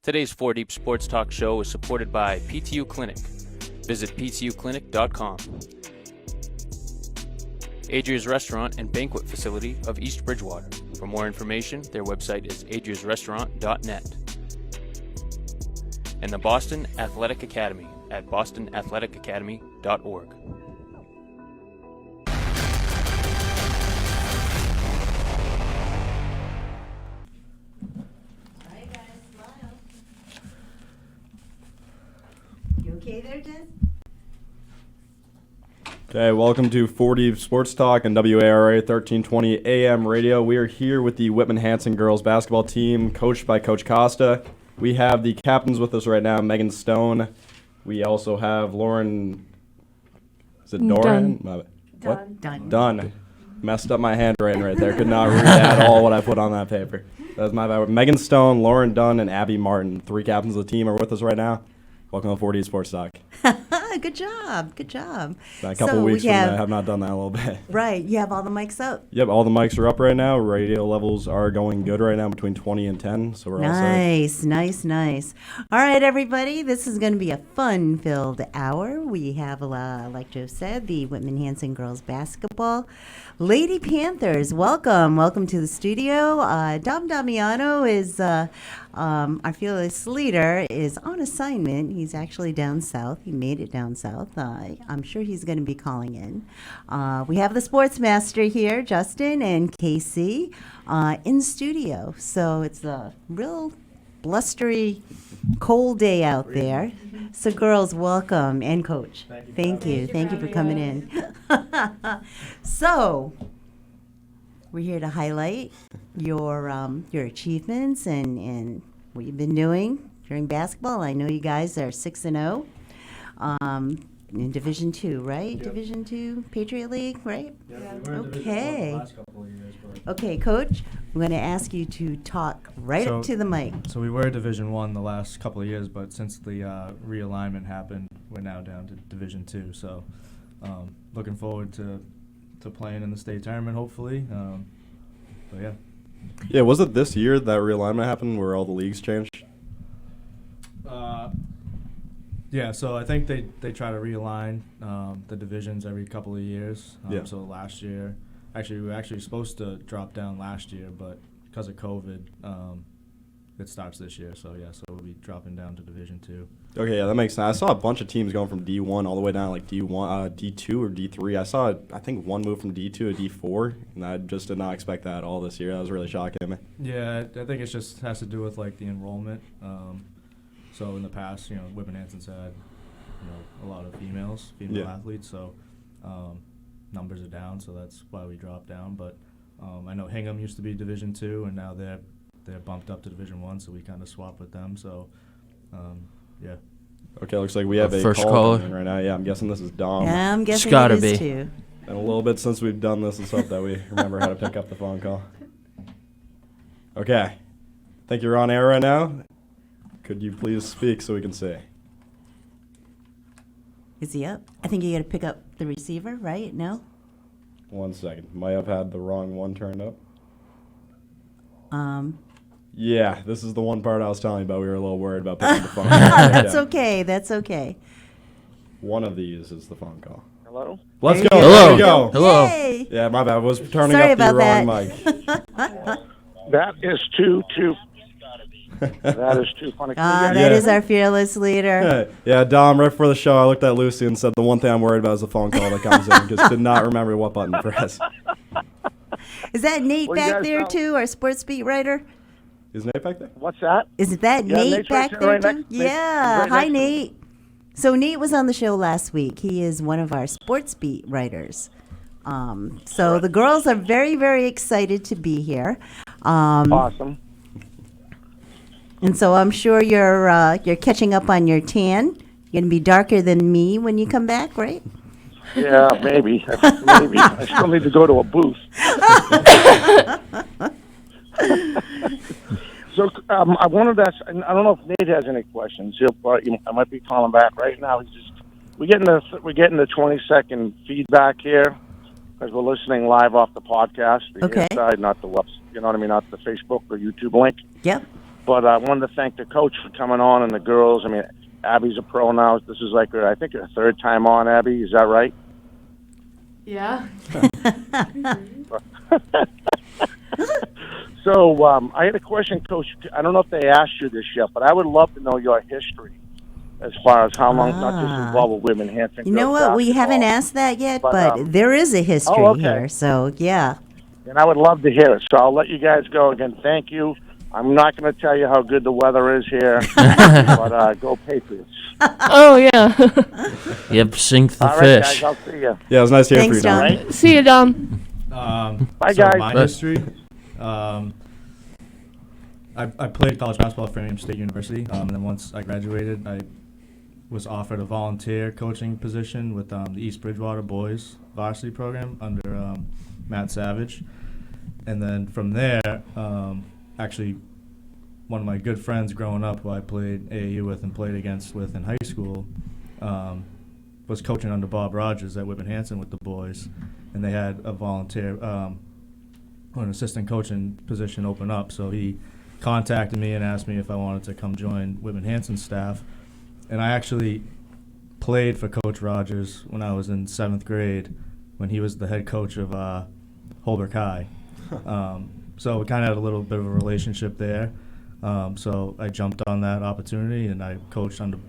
Today's 4 Deep Sports Talk show is supported by PTU Clinic. Visit ptuclinic.com. Adria's Restaurant and Banquet Facility of East Bridgewater. For more information, their website is adriasrestaurant.net. And the Boston Athletic Academy at bostonathleticacademy.org. Okay there, Jen? Okay, welcome to 40 Sports Talk and WARA 1320 AM radio. We are here with the Whitman Hanson girls basketball team, coached by Coach Costa. We have the captains with us right now, Megan Stone. We also have Lauren. Is it Doran? What? Dunn. Messed up my handwriting right there. Could not read at all what I put on that paper. That was my bad. Megan Stone, Lauren Dunn, and Abby Martin. 3 captains of the team are with us right now. Welcome to 40 Sports Talk. Good job. Good job. A couple weeks from now, I have not done that a little bit. Right. You have all the mics up? Yep, all the mics are up right now. Radio levels are going good right now, between 20 and 10, so we're all set. Nice. All right, everybody. This is going to be a fun-filled hour. We have, like Joe said, the Whitman Hanson girls basketball. Lady Panthers, welcome to the studio. Dom Damiano is our fearless leader, is on assignment. He's actually down south. He made it down south. I'm sure he's going to be calling in. We have the sports master here, Justin and Casey, in studio. So it's a real blustery, cold day out there. So girls, welcome, and coach. Thank you for coming in. So we're here to highlight your achievements and what you've been doing during basketball. I know you guys are 6-0 in Division II, right? Yep. Division II Patriot League, right? Yep. We were in Okay. Division I the last couple of years. Okay, Coach, I'm going to ask you to talk up to the mic. So we were Division I the last couple of years, but since the realignment happened, we're now down to Division II. So looking forward to playing in the state tournament, hopefully. But yeah. Yeah, was it this year that realignment happened where all the leagues changed? Yeah, so I think they try to realign the divisions every couple of years. So last year, we were actually supposed to drop down last year, but because of COVID, it starts this year. So we'll be dropping down to Division II. Okay, yeah, that makes sense. I saw a bunch of teams going from D1 all the way down to like D2 or D3. I think one moved from D2 to D4, and I just did not expect that at all this year. That was really shocking me. Yeah, I think it just has to do with like the enrollment. So in the past, Whitman Hanson's had, a lot of female athletes, so numbers are down, so that's why we dropped down. But I know Hingham used to be Division II, and now they're bumped up to Division I, so we kind of swapped with them. So, yeah. Okay, looks like we have a first call caller coming right now. Yeah, I'm guessing this is Dom. Yeah, I'm guessing gotta it is be. too. And a little bit since we've done this, let's hope that we remember how to pick up the phone call. Okay. I think you're on air right now. Could you please speak so we can see? Is he up? I think you got to pick up the receiver, right? No? 1 second. Might have had the wrong one turned up. Yeah, this is the one part I was telling you about. We were a little worried about picking the phone call. That's okay. One of these is the phone call. Hello? Let's There go. you go. There we go. Hello. Yay. Yeah, my bad. I was turning Sorry up the about wrong mic. That is too that is too funny. That Yeah. is our fearless leader. Yeah, Dom, right before the show, I looked at Lucy and said the one thing I'm worried about is the phone call that comes in because did not remember what button to press. Is that Nate Well, you back guys there know- too, our sports beat writer? Is Nate back there? What's that? Is it that Yeah, Nate Nate's back right there right too? next- Yeah. right Hi, next to me. Nate. So Nate was on the show last week. He is one of our sports beat writers. So the girls are very, very excited to be here. Awesome. And so I'm sure you're catching up on your tan. You're gonna be darker than me when you come back, right? Yeah, maybe. Maybe. I still need to go to a booth. So I wanted to ask, I don't know if Nate has any questions. I might be calling back right now. We're getting the 20-second feedback here because we're listening live off the podcast, the Okay. inside, not the website. You know what I mean? Not the Facebook or YouTube link. Yep. But I wanted to thank the coach for coming on and the girls. I mean, Abby's a pro now. This is like I think her third time on, Abby. Is that right? Yeah. So I had a question, Coach. I don't know if they asked you this yet, but I would love to know your history as far as how long, not just involved with women Hanson. You know what? We haven't asked that yet, but there is a history here. So, yeah. And I would love to hear it. So I'll let you guys go again. Thank you. I'm not going to tell you how good the weather is here, but go Patriots. Oh, yeah. Yep, sink the All right, fish. guys. I'll see you. Yeah, it was nice hearing Thanks, from you, Dom. Dom. Right? See you, Dom. Bye, So guys. my history, I played college basketball at Framingham State University, and then once I graduated, I was offered a volunteer coaching position with the East Bridgewater boys varsity program under Matt Savage. And then from there, actually, one of my good friends growing up who I played AAU with and played against with in high school was coaching under Bob Rogers at Whitman Hanson with the boys. And they had a volunteer, an assistant coaching position open up. So he contacted me and asked me if I wanted to come join Whitman Hanson's staff. And I actually played for Coach Rogers when I was in 7th grade when he was the head coach of Holbrook High. So we kind of had a little bit of a relationship there. So I jumped on that opportunity, and I coached under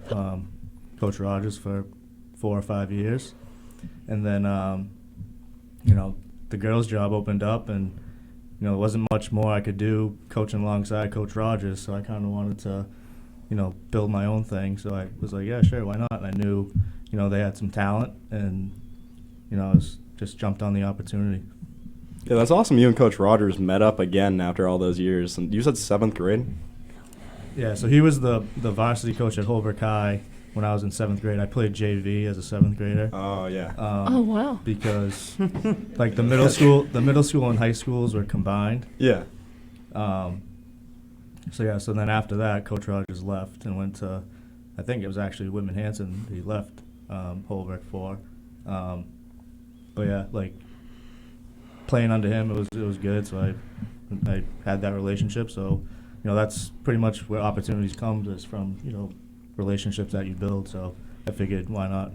Coach Rogers for 4 or 5 years. And then, the girls' job opened up, and, there wasn't much more I could do coaching alongside Coach Rogers, so I kind of wanted to, build my own thing. So I was like, yeah, sure, why not? And I knew, they had some talent, and, I was just jumped on the opportunity. Yeah, that's awesome. You and Coach Rogers met up again after all those years. And you said 7th grade? Yeah, so he was the varsity coach at Holbrook High when I was in 7th grade. I played JV as a 7th grader. Oh, yeah. Oh, wow. Because like the middle school and high schools were combined. Yeah. So then after that, Coach Rogers left and went to, I think it was actually Whitman Hanson he left Holbrook for. But yeah, like playing under him, it was good. So I had that relationship. So that's pretty much where opportunities come, is from relationships that you build. So I figured, why not?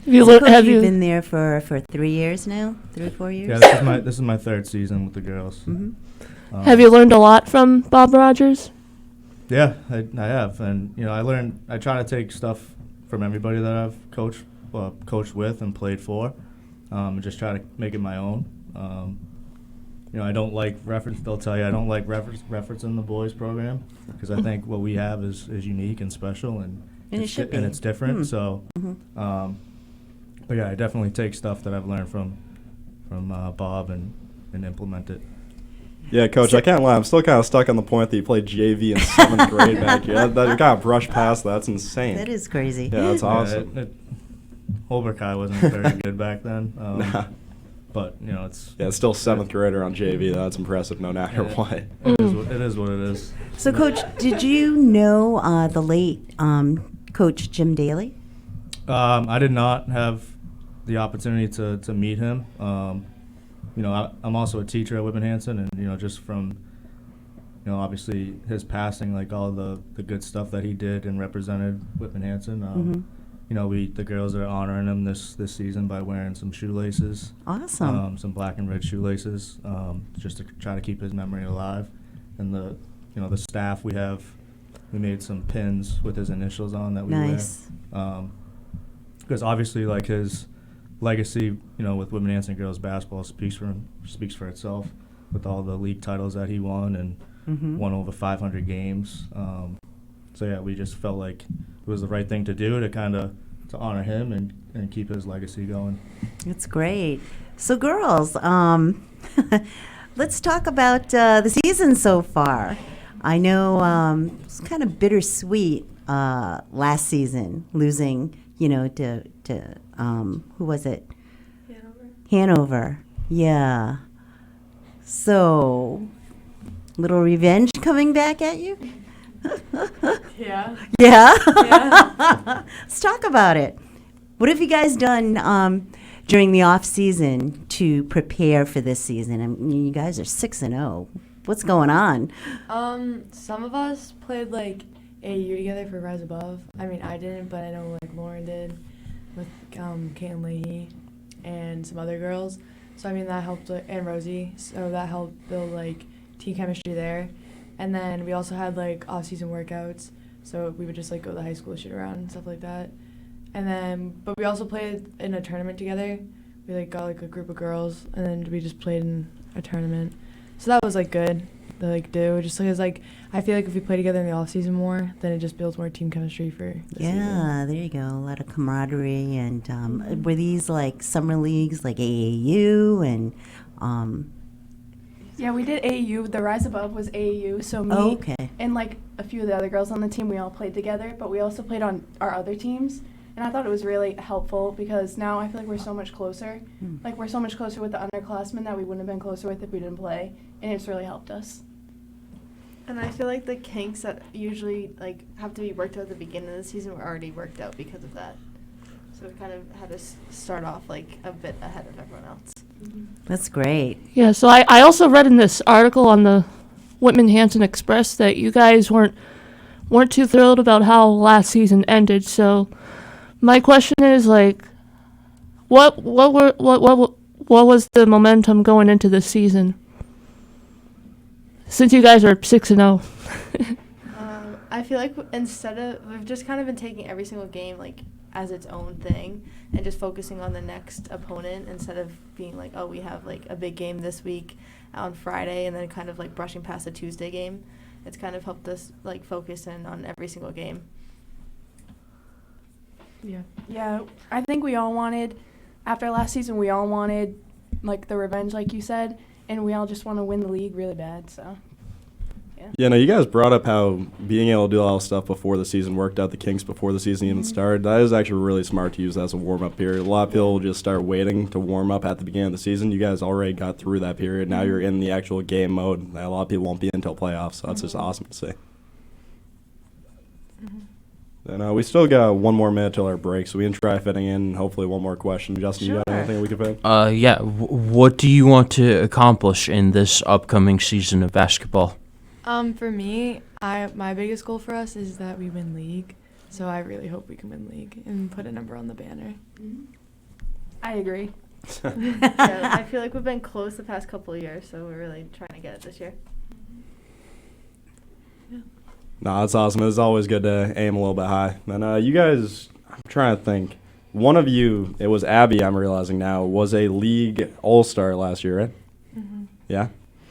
Have you you been there for 3 years now? 3 or 4 years? Yeah, this is my 3rd season with the girls. Mm-hmm. have you learned a lot from Bob Rogers? Yeah, I have, and I try to take stuff from everybody that I've coached with and played for, and just try to make it my own. I don't like reference. They'll tell you I don't like reference in the boys program, because I think what we have is unique and special, and it should be. And it's different. So, Mm-hmm. but yeah, I definitely take stuff that I've learned from Bob and implement it. Yeah, Coach, I can't lie. I'm still kind of stuck on the point that you played JV in 7th grade back here. That kind of brushed past that. That's insane. That is crazy. Yeah, that's awesome. Holbrook High wasn't very good back then. Nah. But, it's... Yeah, it's still 7th grader on JV. That's impressive no matter what. It is what it is. So, Coach, did you know the late Coach Jim Daly? I did not have the opportunity to meet him. I'm also a teacher at Whitman Hanson, and, just from, obviously his passing, like all the good stuff that he did and represented Whitman Hanson. Mm-hmm. The girls are honoring him this season by wearing some shoelaces. Awesome. Some black and red shoelaces, just to try to keep his memory alive. And the staff we made some pins with his initials on that we Nice. wear. Because obviously, like, his legacy, with Whitman Hanson girls basketball speaks for itself, with all the league titles that he won and Mm-hmm. won over 500 games. So yeah, we just felt like it was the right thing to do to honor him and keep his legacy going. That's great. So, girls, let's talk about the season so far. I know it's kind of bittersweet last season, losing, to who was it? Hanover. Yeah. So, little revenge coming back at you? Yeah. Yeah? Let's talk about it. What have you guys done during the off season to prepare for this season? I mean, you guys are 6-0. What's going on? Some of us played like AU together for Rise Above. I mean, I didn't, but I know like Lauren did with Caitlin Leahy and some other girls. So I mean that helped, and Rosie. So that helped build like team chemistry there. And then we also had like off-season workouts. So we would just like go to the high school, shoot around and stuff like that. And then, but we also played in a tournament together. We like got like a group of girls, and then we just played in a tournament. So that was like good to like do, just because like I feel like if we play together in the off season more, then it just builds more team chemistry for the season. There you go. A lot of camaraderie. And were these like summer leagues, like AAU and? Yeah, we did AAU. The Rise Above was AAU, so me and like a few of the other girls on the team, we all played together, but we also played on our other teams. And I thought it was really helpful because now I feel like we're so much closer. Like we're so much closer with the underclassmen that we wouldn't have been closer with if we didn't play, and it's really helped us. And I feel like the kinks that usually like have to be worked out at the beginning of the season were already worked out because of that. So we kind of had to start off like a bit ahead of everyone else. That's great. Yeah, so I also read in this article on the Whitman Hanson Express that you guys weren't too thrilled about how last season ended. So my question is like, what was the momentum going into this season? Since you guys are 6-0. I feel like we've just kind of been taking every single game like as its own thing and just focusing on the next opponent instead of being like, oh, we have like a big game this week on Friday and then kind of like brushing past the Tuesday game. It's kind of helped us like focus in on every single game. Yeah, I think we all wanted, after last season, we all wanted like the revenge, like you said, and we all just want to win the league really bad, so. Yeah, no, you guys brought up how being able to do all this stuff before the season worked out the kinks before the season even started. That is actually really smart to use as a warm-up period. A lot of people just start waiting to warm up at the beginning of the season. You guys already got through that period. Now you're in the actual game mode. A lot of people won't be until playoffs, so that's just awesome to see. And we still got 1 more minute till our break, so we can try fitting in hopefully one more question. Justin, you got anything we can fit? Yeah. What do you want to accomplish in this upcoming season of basketball? For me, my biggest goal for us is that we win league. So I really hope we can win league and put a number on the banner. I agree. Yeah, I feel like we've been close the past couple of years, so we're really trying to get it this year. No, that's awesome. It's always good to aim a little bit high. And you guys, I'm trying to think. One of you, it was Abby, I'm realizing now, was a league all-star last year, right? Yeah?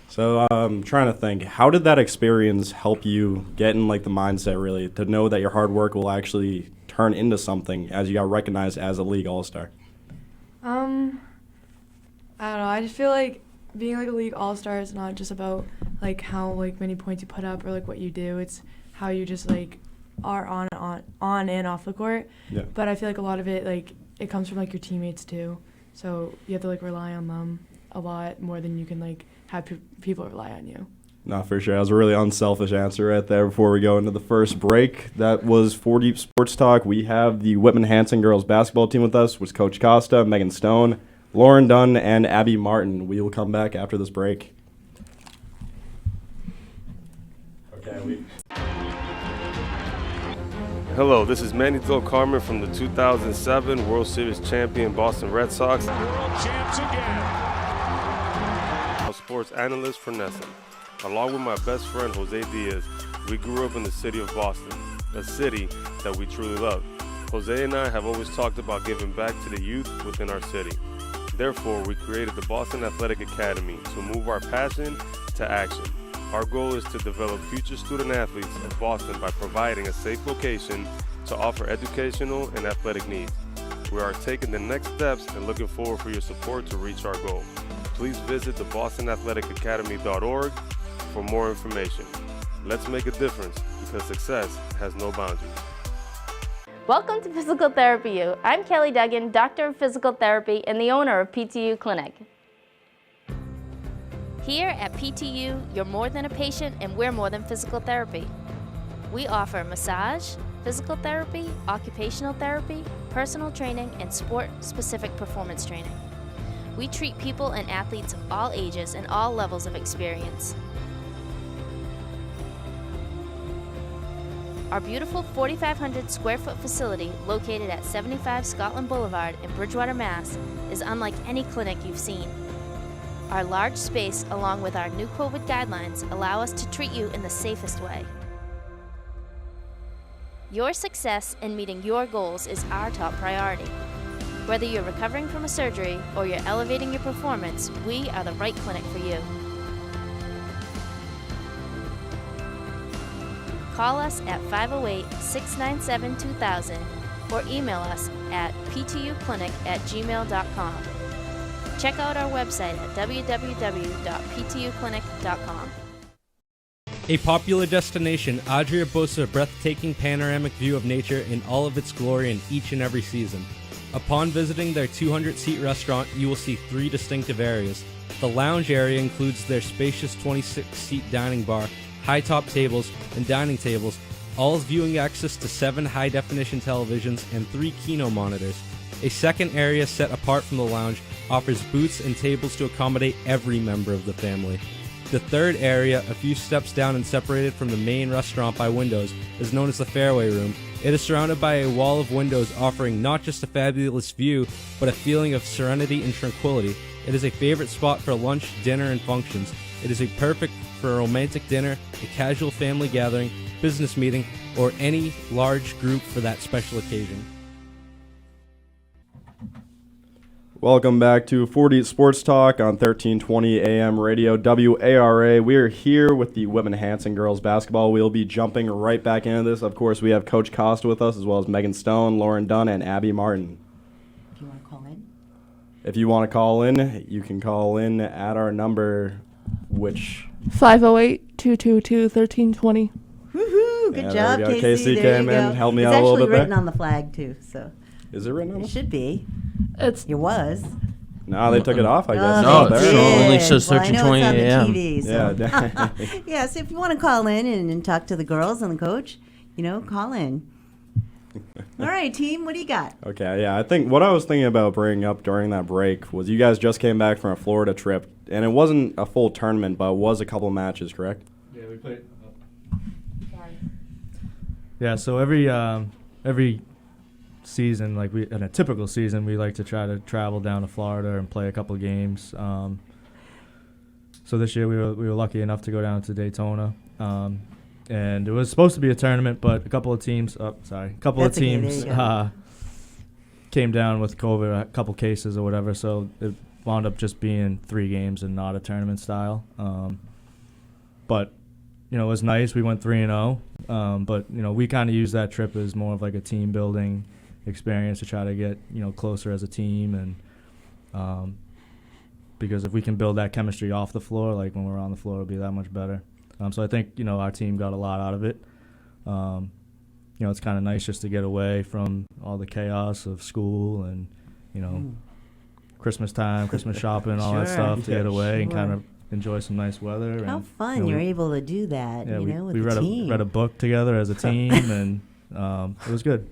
So I'm trying to think, how did that experience help you get in like the mindset really to know that your hard work will actually turn into something as you got recognized as a league all-star? I don't know. I just feel like being like a league all-star is not just about like how like many points you put up or like what you do. It's how you just like are on and off the court. Yeah. But I feel like a lot of it like it comes from like your teammates too. So you have to like rely on them a lot more than you can like have people rely on you. No, for sure. That was a really unselfish answer right there before we go into the first break. That was 4 Deep Sports Talk. We have the Whitman Hanson girls basketball team with us, with Coach Costa, Megan Stone, Lauren Dunn, and Abby Martin. We will come back after this break. Okay, Hello, this is Manny Del Carmen from the 2007 World Series champion Boston Red Sox. World champs again. Sports analyst for Nesson. Along with my best friend Jose Diaz, we grew up in the city of Boston, a city that we truly love. Jose and I have always talked about giving back to the youth within our city. Therefore, we created the Boston Athletic Academy to move our passion to action. Our goal is to develop future student athletes of Boston by providing a safe location to offer educational and athletic needs. We are taking the next steps and looking forward for your support to reach our goal. Please visit the BostonAthleticAcademy.org for more information. Let's make a difference because success has no boundaries. Welcome to Physical Therapy U. I'm Kelly Duggan, Doctor of Physical Therapy and the owner of PTU Clinic. Here at PTU, you're more than a patient and we're more than physical therapy. We offer massage, physical therapy, occupational therapy, personal training, and sport-specific performance training. We treat people and athletes of all ages and all levels of experience. Our beautiful 4,500 square foot facility, located at 75 Scotland Boulevard in Bridgewater, Mass., is unlike any clinic you've seen. Our large space, along with our new COVID guidelines, allow us to treat you in the safest way. Your success in meeting your goals is our top priority. Whether you're recovering from a surgery or you're elevating your performance, we are the right clinic for you. Call us at 508-697-2000 or email us at ptuclinic@gmail.com. Check out our website at www.ptuclinic.com. A popular destination, Adria boasts a breathtaking panoramic view of nature in all of its glory in each and every season. Upon visiting their 200-seat restaurant, you will see 3 distinctive areas. The lounge area includes their spacious 26-seat dining bar, high-top tables, and dining tables, all with viewing access to 7 high-definition televisions and 3 Kino monitors. A second area set apart from the lounge offers booths and tables to accommodate every member of the family. The third area, a few steps down and separated from the main restaurant by windows, is known as the Fairway Room. It is surrounded by a wall of windows offering not just a fabulous view, but a feeling of serenity and tranquility. It is a favorite spot for lunch, dinner, and functions. It is a perfect for a romantic dinner, a casual family gathering, business meeting, or any large group for that special occasion. Welcome back to 40 Sports Talk on 1320 AM Radio WARA. We are here with the Whitman Hanson girls basketball. We'll be jumping right back into this. Of course, we have Coach Costa with us, as well as Megan Stone, Lauren Dunn, and Abby Martin. Do you want to call in? If you want to call in, you can call in at our number, which 508-222-1320. Woohoo! Good job, Casey. Casey there came you in, go. helped me It's out a little actually bit there. written on the flag too, so Is it written on it it? should be. It was. No, they took it off, I guess. No, It's it there. sure only says Well, I know it's on 13:20 a.m. the TV, so. Yeah. Yeah, so if you want to call in and talk to the girls and the coach, call in. All right, team, what do you got? Okay, yeah, I think what I was thinking about bringing up during that break was you guys just came back from a Florida trip, and it wasn't a full tournament, but it was a couple matches, correct? Yeah, we played. Yeah, so every season, like in a typical season, we like to try to travel down to Florida and play a couple of games. So this year we were lucky enough to go down to Daytona, and it was supposed to be a tournament, but a couple of teams came down with COVID, a couple cases or whatever, so it wound up just being 3 games and not a tournament style. But it was nice. We went 3-0, but we kind of used that trip as more of like a team building experience to try to get closer as a team, and because if we can build that chemistry off the floor, like when we're on the floor, it'll be that much better. So I think our team got a lot out of it. It's kind of nice just to get away from all the chaos of school and Christmas time, Christmas shopping, all that stuff, to get away and kind of enjoy some nice weather. How and, fun you're able to do that, with we the team. read a book together as a team, and it was good.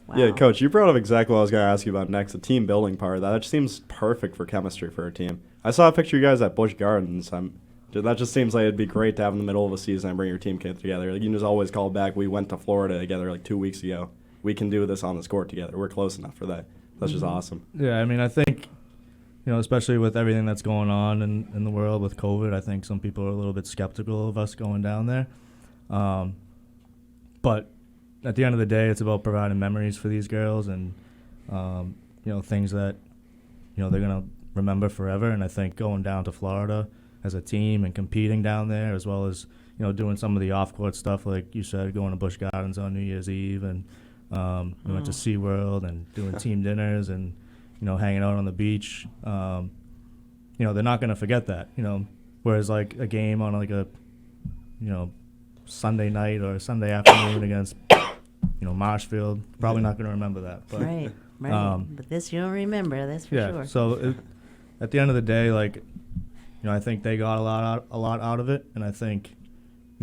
Wow. Yeah, Coach, you brought up exactly what I was going to ask you about next, the team building part of that. That just seems perfect for chemistry for a team. I saw a picture of you guys at Busch Gardens. That just seems like it'd be great to have in the middle of a season and bring your team together. Like, you can just always call back, we went to Florida together like 2 weeks ago. We can do this on this court together. We're close enough for that. That's just awesome. Yeah, I mean, I think, especially with everything that's going on in the world with COVID, I think some people are a little bit skeptical of us going down there. But at the end of the day, it's about providing memories for these girls and, things that, they're going to remember forever. And I think going down to Florida as a team and competing down there, as well as, doing some of the off-court stuff, like you said, going to Busch Gardens on New Year's Eve, and we went to SeaWorld and doing team dinners and, hanging out on the beach. They're not going to forget that, whereas like a game on like a, Sunday night or Sunday afternoon against, Marshfield, probably not going to remember that. But, right. But this you don't remember, that's for sure. So at the end of the day, like, I think they got a lot out of it, and I think,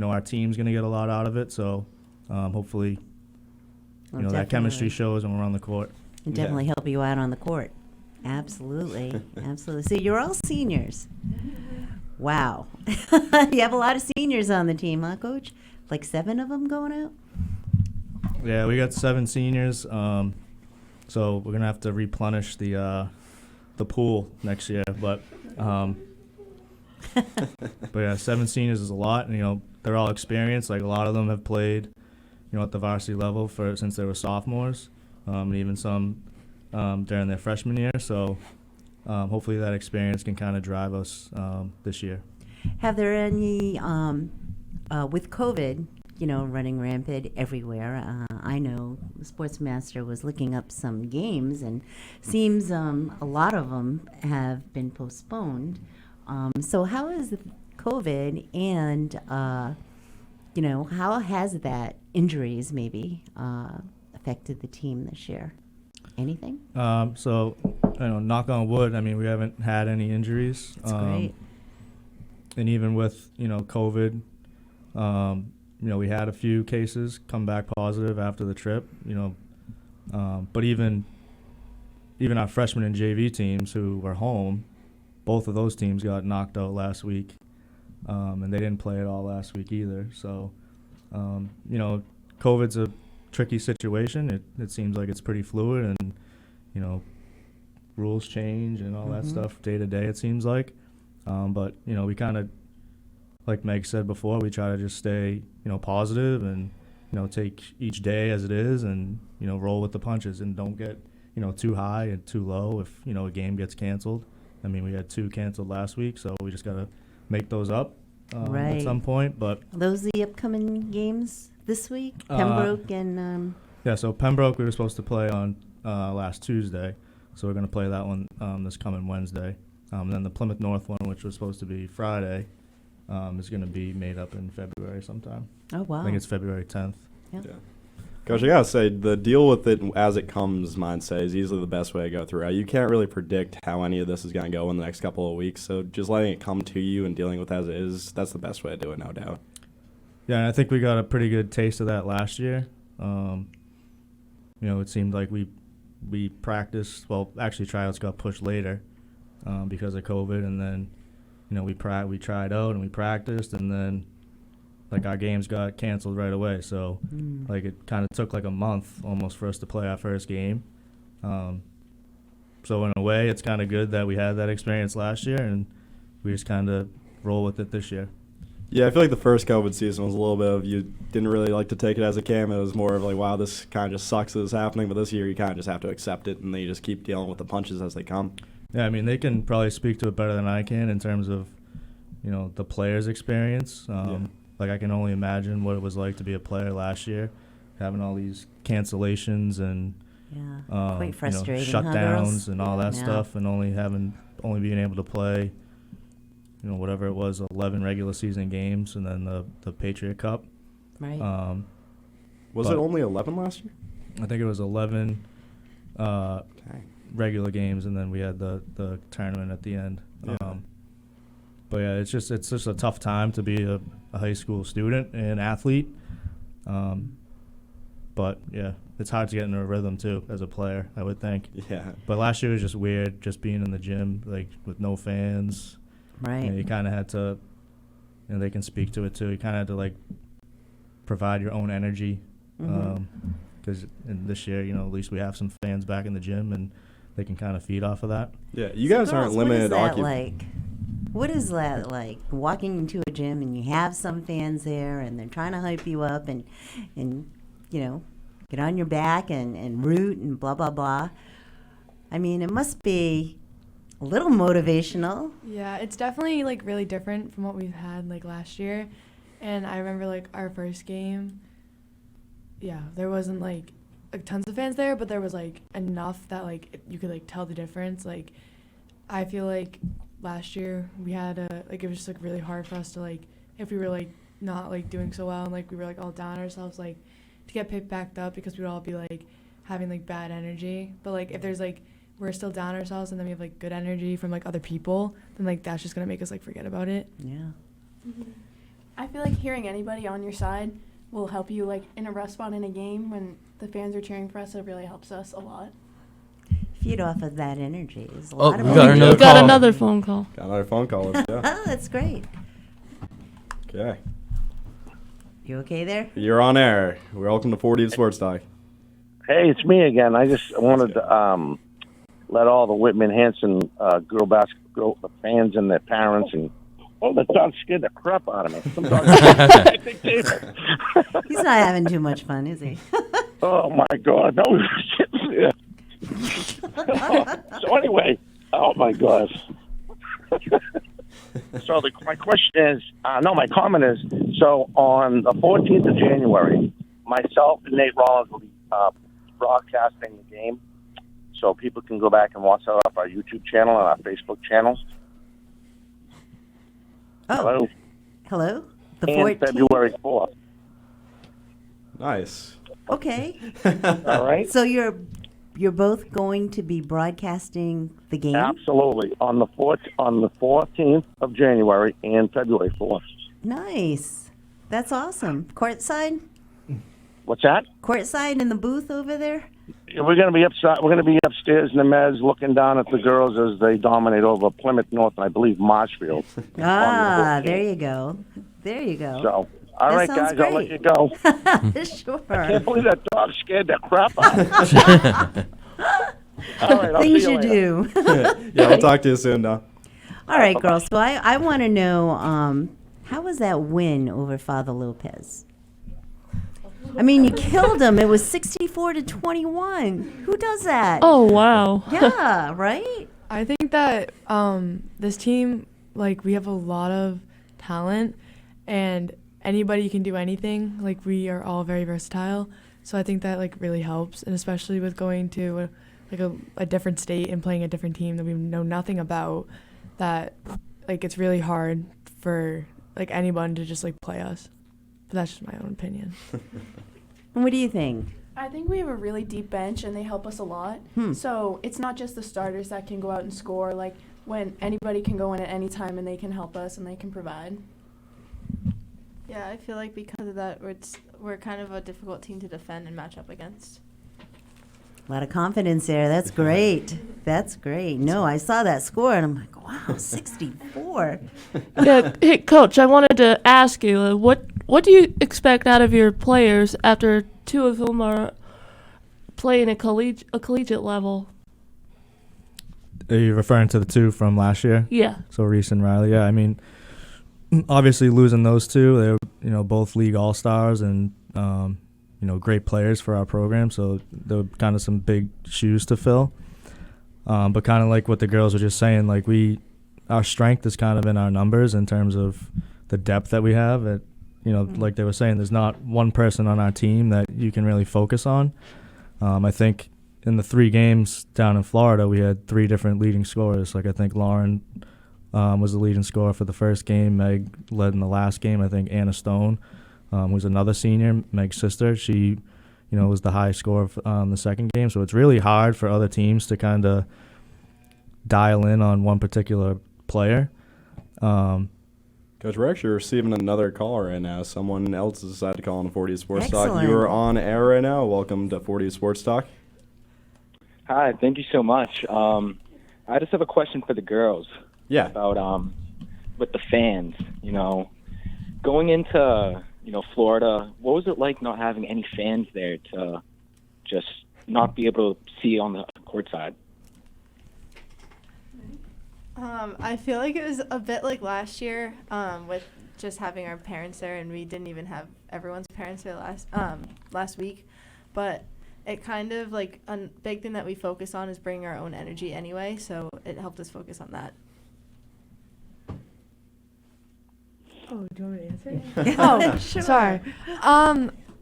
our team's going to get a lot out of it. So hopefully, that chemistry shows when we're on the court. And definitely help you out on the court. Absolutely. Absolutely. So you're all seniors. Wow. You have a lot of seniors on the team, huh, Coach? Like 7 of them going out? Yeah, we got 7 seniors. So we're gonna have to replenish the pool next year. But yeah, 7 seniors is a lot, and they're all experienced. Like a lot of them have played, at the varsity level since they were sophomores, and even some during their freshman year. So hopefully that experience can kind of drive us this year. Have there any with COVID? Running rampant everywhere. I know the Sportsmaster was looking up some games, and seems a lot of them have been postponed. So how is COVID, and how has that injuries maybe affected the team this year? Anything? So, knock on wood. I mean, we haven't had any injuries. That's great. And even with COVID. We had a few cases come back positive after the trip, but even our freshman and JV teams who were home, both of those teams got knocked out last week, and they didn't play at all last week either. So, COVID's a tricky situation. It seems like it's pretty fluid, and, rules change and all that stuff day to day, it seems like. But, we kind of, like Meg said before, we try to just stay, positive and, take each day as it is and, roll with the punches and don't get, too high and too low if, a game gets canceled. I mean, we had 2 canceled last week, so we just got to make those up at some point. But are those the upcoming games this week? Pembroke and... Yeah, so Pembroke we were supposed to play on last Tuesday, so we're going to play that one this coming Wednesday. And then the Plymouth North one, which was supposed to be Friday, is going to be made up in February sometime. Oh, wow. I think it's February 10th. Yep. Yeah. Coach, I got to say, the deal with it as it comes mindset is easily the best way to go through. You can't really predict how any of this is going to go in the next couple of weeks, so just letting it come to you and dealing with it as it is, that's the best way to do it, no doubt. Yeah, and I think we got a pretty good taste of that last year. It seemed like we practiced, well, actually tryouts got pushed later because of COVID, and then we tried out and we practiced, and then our games got canceled right away. So it kind of took a month almost for us to play our first game. So in a way, it's kind of good that we had that experience last year, and we just kind of roll with it this year. Yeah, I feel like the first COVID season was a little bit of you didn't really like to take it as it came. It was more of wow, this kind of just sucks that it's happening. But this year, you kind of just have to accept it, and then you just keep dealing with the punches as they come. Yeah, I mean, they can probably speak to it better than I can in terms of, the players' experience. I can only imagine what it was like to be a player last year, having all these cancellations and quite frustrating, shutdowns and all that stuff, and only being able to play, whatever it was, 11 regular season games, and then the Patriot Cup. Right. Was it only 11 last year? I think it was 11 regular games, and then we had the tournament at the end. Yeah. But yeah, it's just a tough time to be a high school student and athlete. But yeah, it's hard to get in a rhythm too as a player, I would think. Yeah. But last year was just weird, just being in the gym with no fans. Right. You kind of had to, they can speak to it too. You kind of had to provide your own energy. Because this year, at least we have some fans back in the gym, and they can kind of feed off of that. Yeah, you guys aren't limited. What is that like? Walking into a gym and you have some fans there, and they're trying to hype you up and get on your back and root and blah blah blah. I mean, it must be a little motivational. Yeah, it's definitely really different from what we've had last year. And I remember our first game. Yeah, there wasn't tons of fans there, but there was enough that you could tell the difference. I feel last year we had it was just really hard for us to if we were not doing so well and we were all down on ourselves to get picked back up, because we would all be having bad energy. But if there's we're still down on ourselves and then we have good energy from other people, then that's just gonna make us forget about it. Yeah. Mm-hmm. I feel hearing anybody on your side will help you in a rough spot in a game when the fans are cheering for us. It really helps us a lot. Feed off of that energy. There's a Oh, lot of we got energy. another Got call. another phone call. Got another phone call. Yeah. Oh, that's great. Okay. You okay there? You're on air. Welcome to 40 Sports Talk. Hey, it's me again. I just wanted to let all the Whitman Hanson girl basketball the fans and their parents and the dog scared the crap out of me. Some dog He's not having too much fun, is he? Oh my God! No. So anyway, oh my God. So my question is, my comment is, so on the 14th of January, myself and Nate Rollins will be broadcasting the game, so people can go back and watch that off our YouTube channel and our Facebook channel. Oh. Hello? The and 14th? February 4th. Nice. Okay. All right. So you're both going to be broadcasting the game? Absolutely. On the 14th of January and February 4th. Nice. That's awesome. Courtside? What's that? Courtside in the booth over there? We're going to be upside. We're going to be upstairs in the mezz, looking down at the girls as they dominate over Plymouth North and I believe Marshfield. There you go. There you go. So, all right, guys, great. I'll let you go. Sure. I can't believe that dog scared the crap out of me. All right, I'll Things see you you later. do. Yeah, we'll talk to you soon, Don. All right, girls. So I want to know, how was that win over Father Lopez? I mean, you killed him. It was 64-21. Who does that? Oh, wow. Yeah, right? I think that this team, like, we have a lot of talent, and anybody can do anything. Like, we are all very versatile. So I think that, like, really helps, and especially with going to a different state and playing a different team that we know nothing about, that, like, it's really hard for, like, anyone to just, like, play us. But that's just my own opinion. And what do you think? I think we have a really deep bench, and they help us a lot. So it's not just the starters that can go out and score. Like, when anybody can go in at any time, and they can help us, and they can provide. Yeah, I feel like because of that, we're kind of a difficult team to defend and match up against. A lot of confidence there. That's great. That's great. No, I saw that score, and I'm like, wow, 64. Yeah, hey, Coach, I wanted to ask you, what do you expect out of your players after two of them are playing a collegiate level? Are you referring to the two from last year? Yeah. So Reese and Riley. Yeah, I mean, obviously losing those two, they're both league all-stars and great players for our program. So there were kind of some big shoes to fill. But kind of like what the girls were just saying, like our strength is kind of in our numbers in terms of the depth that we have. Like they were saying, there's not one person on our team that you can really focus on. I think in the 3 games down in Florida, we had 3 different leading scorers. Like I think Lauren was the leading scorer for the first game. Meg led in the last game. I think Anna Stone, who's another senior, Meg's sister, she was the high scorer the second game. So it's really hard for other teams to kind of dial in on one particular player. Coach, we're actually receiving another call right now. Someone else has decided to call on 40 Sports Talk. Excellent. You are on air right now. Welcome to 40 Sports Talk. Hi, thank you so much. I just have a question for the girls. Yeah. About with the fans. Going into Florida, what was it like not having any fans there to just not be able to see on the court side? I feel like it was a bit like last year with just having our parents there, and we didn't even have everyone's parents there last week. But it kind of like a big thing that we focus on is bringing our own energy anyway, so it helped us focus on that. Oh, do you want me to answer? Oh, Sure. sorry.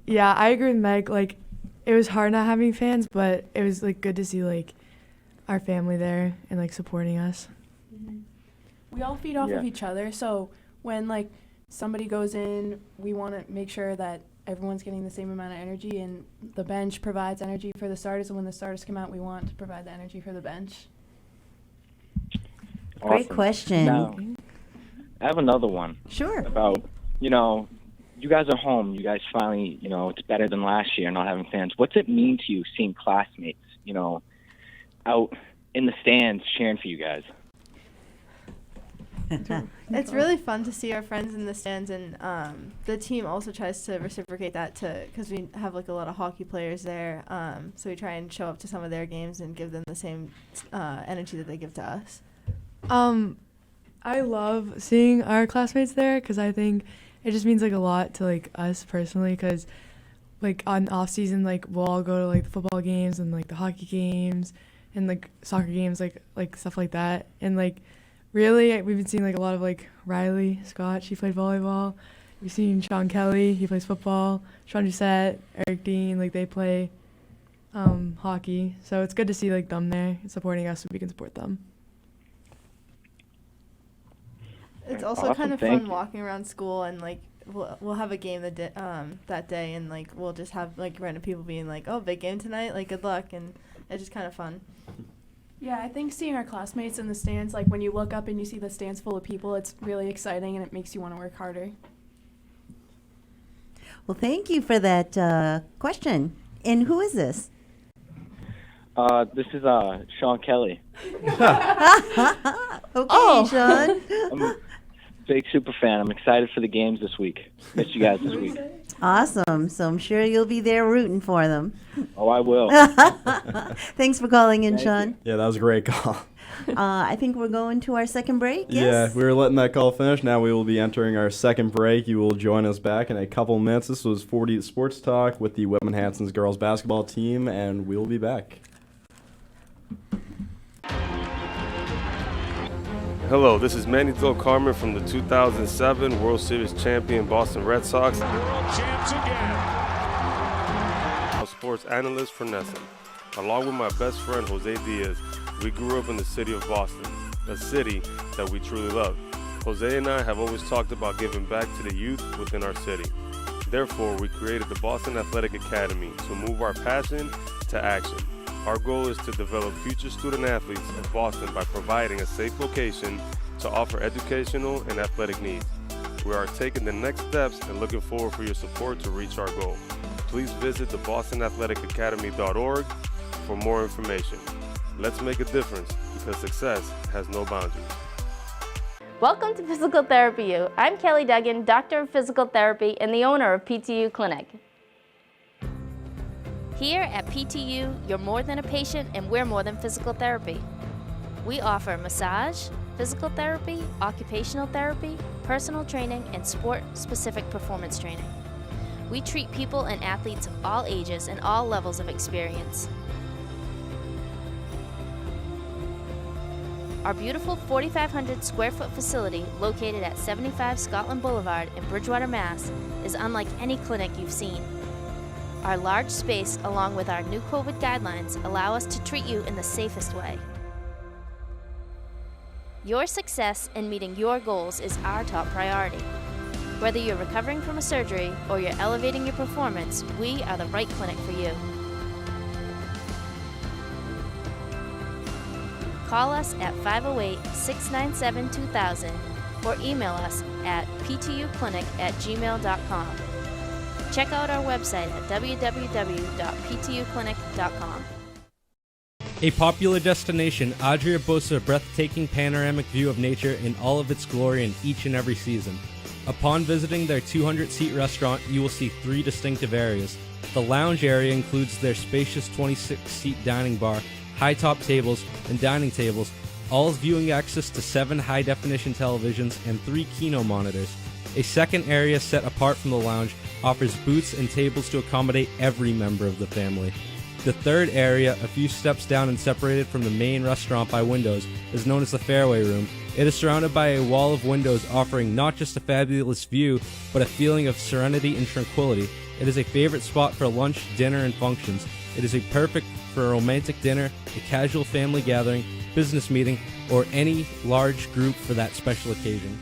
Yeah, I agree with Meg. Like, it was hard not having fans, but it was like good to see like our family there and like supporting us. We all feed off of each other, so when like somebody goes in, we want to make sure that everyone's getting the same amount of energy, and the bench provides energy for the starters, and when the starters come out, we want to provide the energy for the bench. Awesome. Great question. Now, I have another one. Sure. About, you guys are home. You guys finally, it's better than last year not having fans. What's it mean to you seeing classmates, out in the stands cheering for you guys? It's really fun to see our friends in the stands, and the team also tries to reciprocate that because we have like a lot of hockey players there. So we try and show up to some of their games and give them the same energy that they give to us. I love seeing our classmates there because I think it just means like a lot to like us personally because like on off season like we'll all go to like the football games and like the hockey games and like soccer games like stuff like that, and like really we've been seeing like a lot of like Riley Scott, she played volleyball. We've seen Sean Kelly, he plays football. Sean Doucette, Eric Dean, like they play hockey, so it's good to see like them there supporting us so we can support them. It's also Awesome, kind of thank fun you. walking around school and like we'll have a game that day, and like we'll just have like random people being like, "Oh, big game tonight! Like good luck," and it's just kind of fun. Yeah, I think seeing our classmates in the stands, like when you look up and you see the stands full of people, it's really exciting and it makes you want to work harder. Well, thank you for that question. And who is this? This is Sean Kelly. Okay, Sean. I'm a big super fan. I'm excited for the games this week. Missed you guys this week. Awesome. So I'm sure you'll be there rooting for them. Oh, I will. Thanks for calling in, Thank Sean. Yeah, that was a great call. I think we're going to our second break. Yeah, Yes? we were letting that call finish. Now we will be entering our second break. You will join us back in a couple minutes. This was 40 Sports Talk with the Whitman Hanson's girls basketball team, and we'll be back. Hello, this is Manny Del Carmen from the 2007 World Series champion Boston Red Sox. World champs again. A sports analyst for Nesson. Along with my best friend Jose Diaz, we grew up in the city of Boston, a city that we truly love. Jose and I have always talked about giving back to the youth within our city. Therefore, we created the Boston Athletic Academy to move our passion to action. Our goal is to develop future student athletes in Boston by providing a safe location to offer educational and athletic needs. We are taking the next steps and looking forward for your support to reach our goal. Please visit the bostonathleticacademy.org for more information. Let's make a difference because success has no boundaries. Welcome to Physical Therapy U. I'm Kelly Duggan, Doctor of Physical Therapy and the owner of PTU Clinic. Here at PTU, you're more than a patient and we're more than physical therapy. We offer massage, physical therapy, occupational therapy, personal training, and sport-specific performance training. We treat people and athletes of all ages and all levels of experience. Our beautiful 4,500 square foot facility located at 75 Scotland Boulevard in Bridgewater, Mass. is unlike any clinic you've seen. Our large space, along with our new COVID guidelines, allow us to treat you in the safest way. Your success in meeting your goals is our top priority. Whether you're recovering from a surgery or you're elevating your performance, we are the right clinic for you. Call us at 508-697-2000 or email us at ptuclinic@gmail.com. Check out our website at www.ptuclinic.com. A popular destination, Adria boasts a breathtaking panoramic view of nature in all of its glory in each and every season. Upon visiting their 200-seat restaurant, you will see 3 distinctive areas. The lounge area includes their spacious 26-seat dining bar, high-top tables, and dining tables, all with viewing access to 7 high-definition televisions and 3 Kino monitors. A second area set apart from the lounge offers booths and tables to accommodate every member of the family. The third area, a few steps down and separated from the main restaurant by windows, is known as the Fairway Room. It is surrounded by a wall of windows offering not just a fabulous view, but a feeling of serenity and tranquility. It is a favorite spot for lunch, dinner, and functions. It is perfect for a romantic dinner, a casual family gathering, business meeting, or any large group for that special occasion.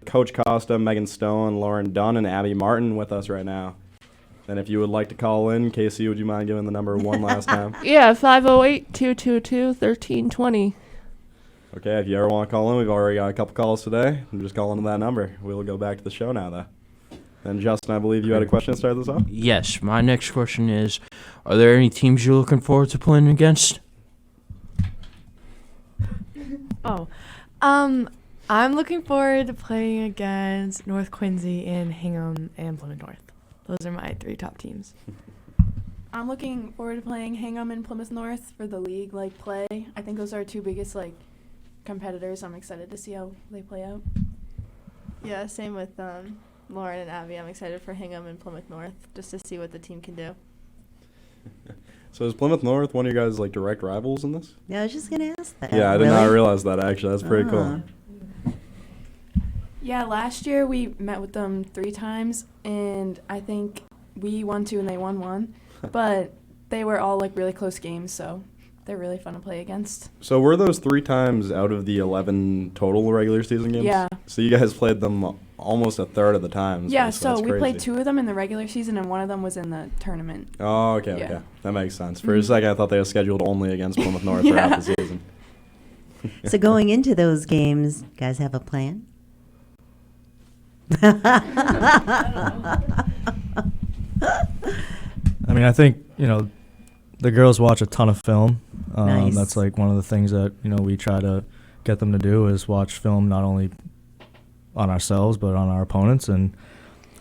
Coach Costa, Megan Stone, Lauren Dunn, and Abby Martin with us right now. And if you would like to call in, Casey, would you mind giving the number one last time? Yeah, 508-222-1320. Okay, if you ever want to call in, we've already got a couple calls today. I'm just calling to that number. We'll go back to the show now, though. And Justin, I believe you had a question to start this off? Yes, my next question is, are there any teams you're looking forward to playing against? I'm looking forward to playing against North Quincy and Hingham and Plymouth North. Those are my 3 top teams. I'm looking forward to playing Hingham and Plymouth North for the league play. I think those are our 2 biggest competitors. I'm excited to see how they play out. Yeah, same with Lauren and Abby. I'm excited for Hingham and Plymouth North just to see what the team can do. So is Plymouth North one of you guys direct rivals in this? Yeah, I was just gonna ask that. Yeah, I did not realize that actually. That's pretty cool. Yeah, last year we met with them 3 times, and I think we won 2 and they won 1. But they were all really close games, so they're really fun to play against. So were those 3 times out of the 11 total regular season games? Yeah. So you guys played them almost a third of the times. Yeah, so we played 2 of them in the regular season, and 1 of them was in the tournament. Oh, okay, Yeah. okay. That makes sense. For a second, I thought they were scheduled only against Plymouth North for half the season. So going into those games, guys have a plan? I mean, I think, the girls watch a ton of film. Nice. That's one of the things that, we try to get them to do is watch film not only on ourselves but on our opponents. And,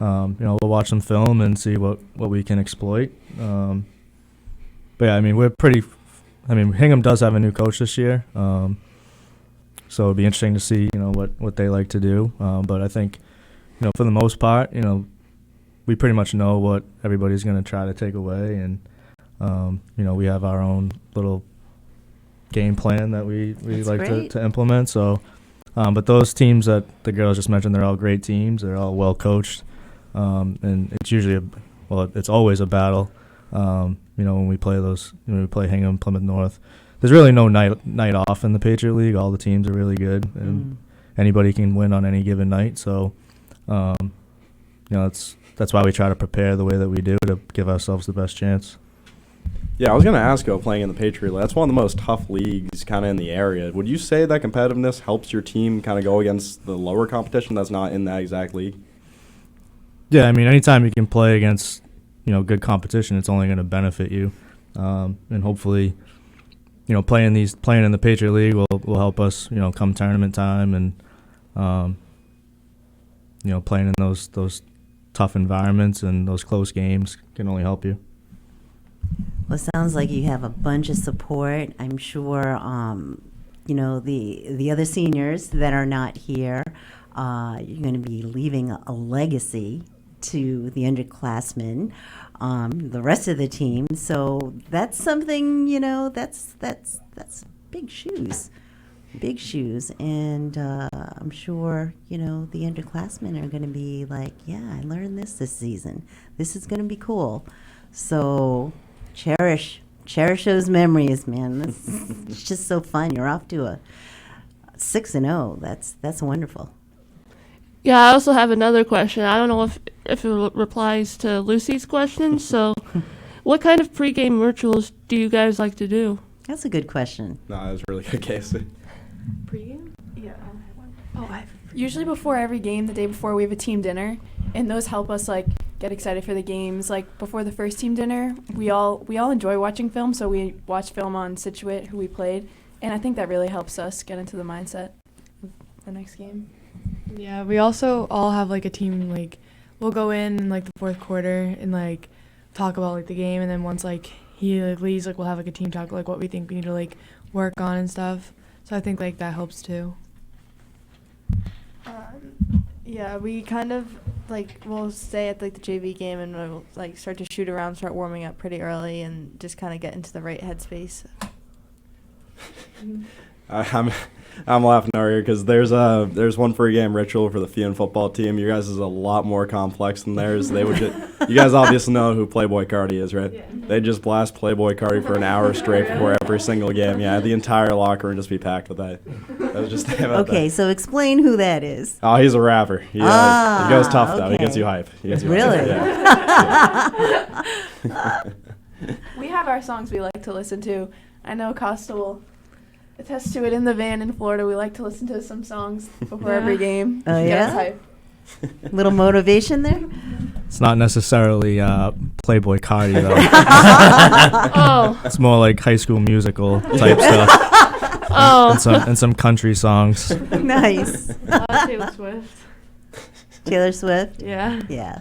we'll watch some film and see what we can exploit. But, yeah, I mean, Hingham does have a new coach this year. So it'll be interesting to see, what they like to do. But I think, for the most part, we pretty much know what everybody's going to try to take away, and we have our own little game plan that we like to implement. So, but those teams that the girls just mentioned, they're all great teams. They're all well coached, and it's usually it's always a battle. When we play when we play Hingham, Plymouth North, there's really no night off in the Patriot League. All the teams are really good, and anybody can win on any given night. So, that's why we try to prepare the way that we do to give ourselves the best chance. Yeah, I was going to ask about playing in the Patriot League. That's one of the most tough leagues kind of in the area. Would you say that competitiveness helps your team kind of go against the lower competition that's not in that exact league? Yeah, I mean, anytime you can play against, good competition, it's only going to benefit you. And hopefully, playing in the Patriot League will help us, come tournament time, and, playing in those tough environments and those close games can only help you. Well, it sounds like you have a bunch of support. I'm sure, the other seniors that are not here, you're going to be leaving a legacy to the underclassmen, the rest of the team. So that's something, that's big shoes. Big shoes, and I'm sure, the underclassmen are going to be like, yeah, I learned this season. This is going to be cool. So cherish those memories, man. It's just so fun. You're off to a 6-0. That's wonderful. Yeah, I also have another question. I don't know if it replies to Lucy's question. So, what kind of pregame rituals do you guys like to do? That's a good question. No, that was really good, Casey. Pregame? Yeah. Usually before every game, the day before, we have a team dinner, and those help us get excited for the games. Before the first team dinner, we all enjoy watching film, so we watch film on Situate, who we played, and I think that really helps us get into the mindset of the next game. Yeah, we also all have a team, we'll go in the 4th quarter and talk about the game, and then once he leaves, we'll have a team talk what we think we need to work on and stuff. So I think that helps too. Yeah, we kind of we'll stay at the JV game and we'll start to shoot around, start warming up pretty early, and just kind of get into the right headspace. I'm laughing over here because there's one pregame ritual for the Fian football team. You guys is a lot more complex than theirs. You guys obviously know who Playboy Cardi is, right? Yeah. They just blast Playboy Cardi for an hour straight before every single game. Yeah, the entire locker room just be packed with that. I was just thinking about that. Okay, so explain who that is. Oh, he's a rapper. He goes tough though. He gets you hype. Really? Yeah. We have our songs we like to listen to. I know Costa will attest to it. In the van in Florida, we like to listen to some songs before every game. Oh, Get us yeah? hype. Little motivation there? It's not necessarily Playboy Cardi, though. Oh. It's more like High School Musical type stuff. Oh. and some country songs. Nice. Taylor Swift. Taylor Swift? Yeah. Yeah.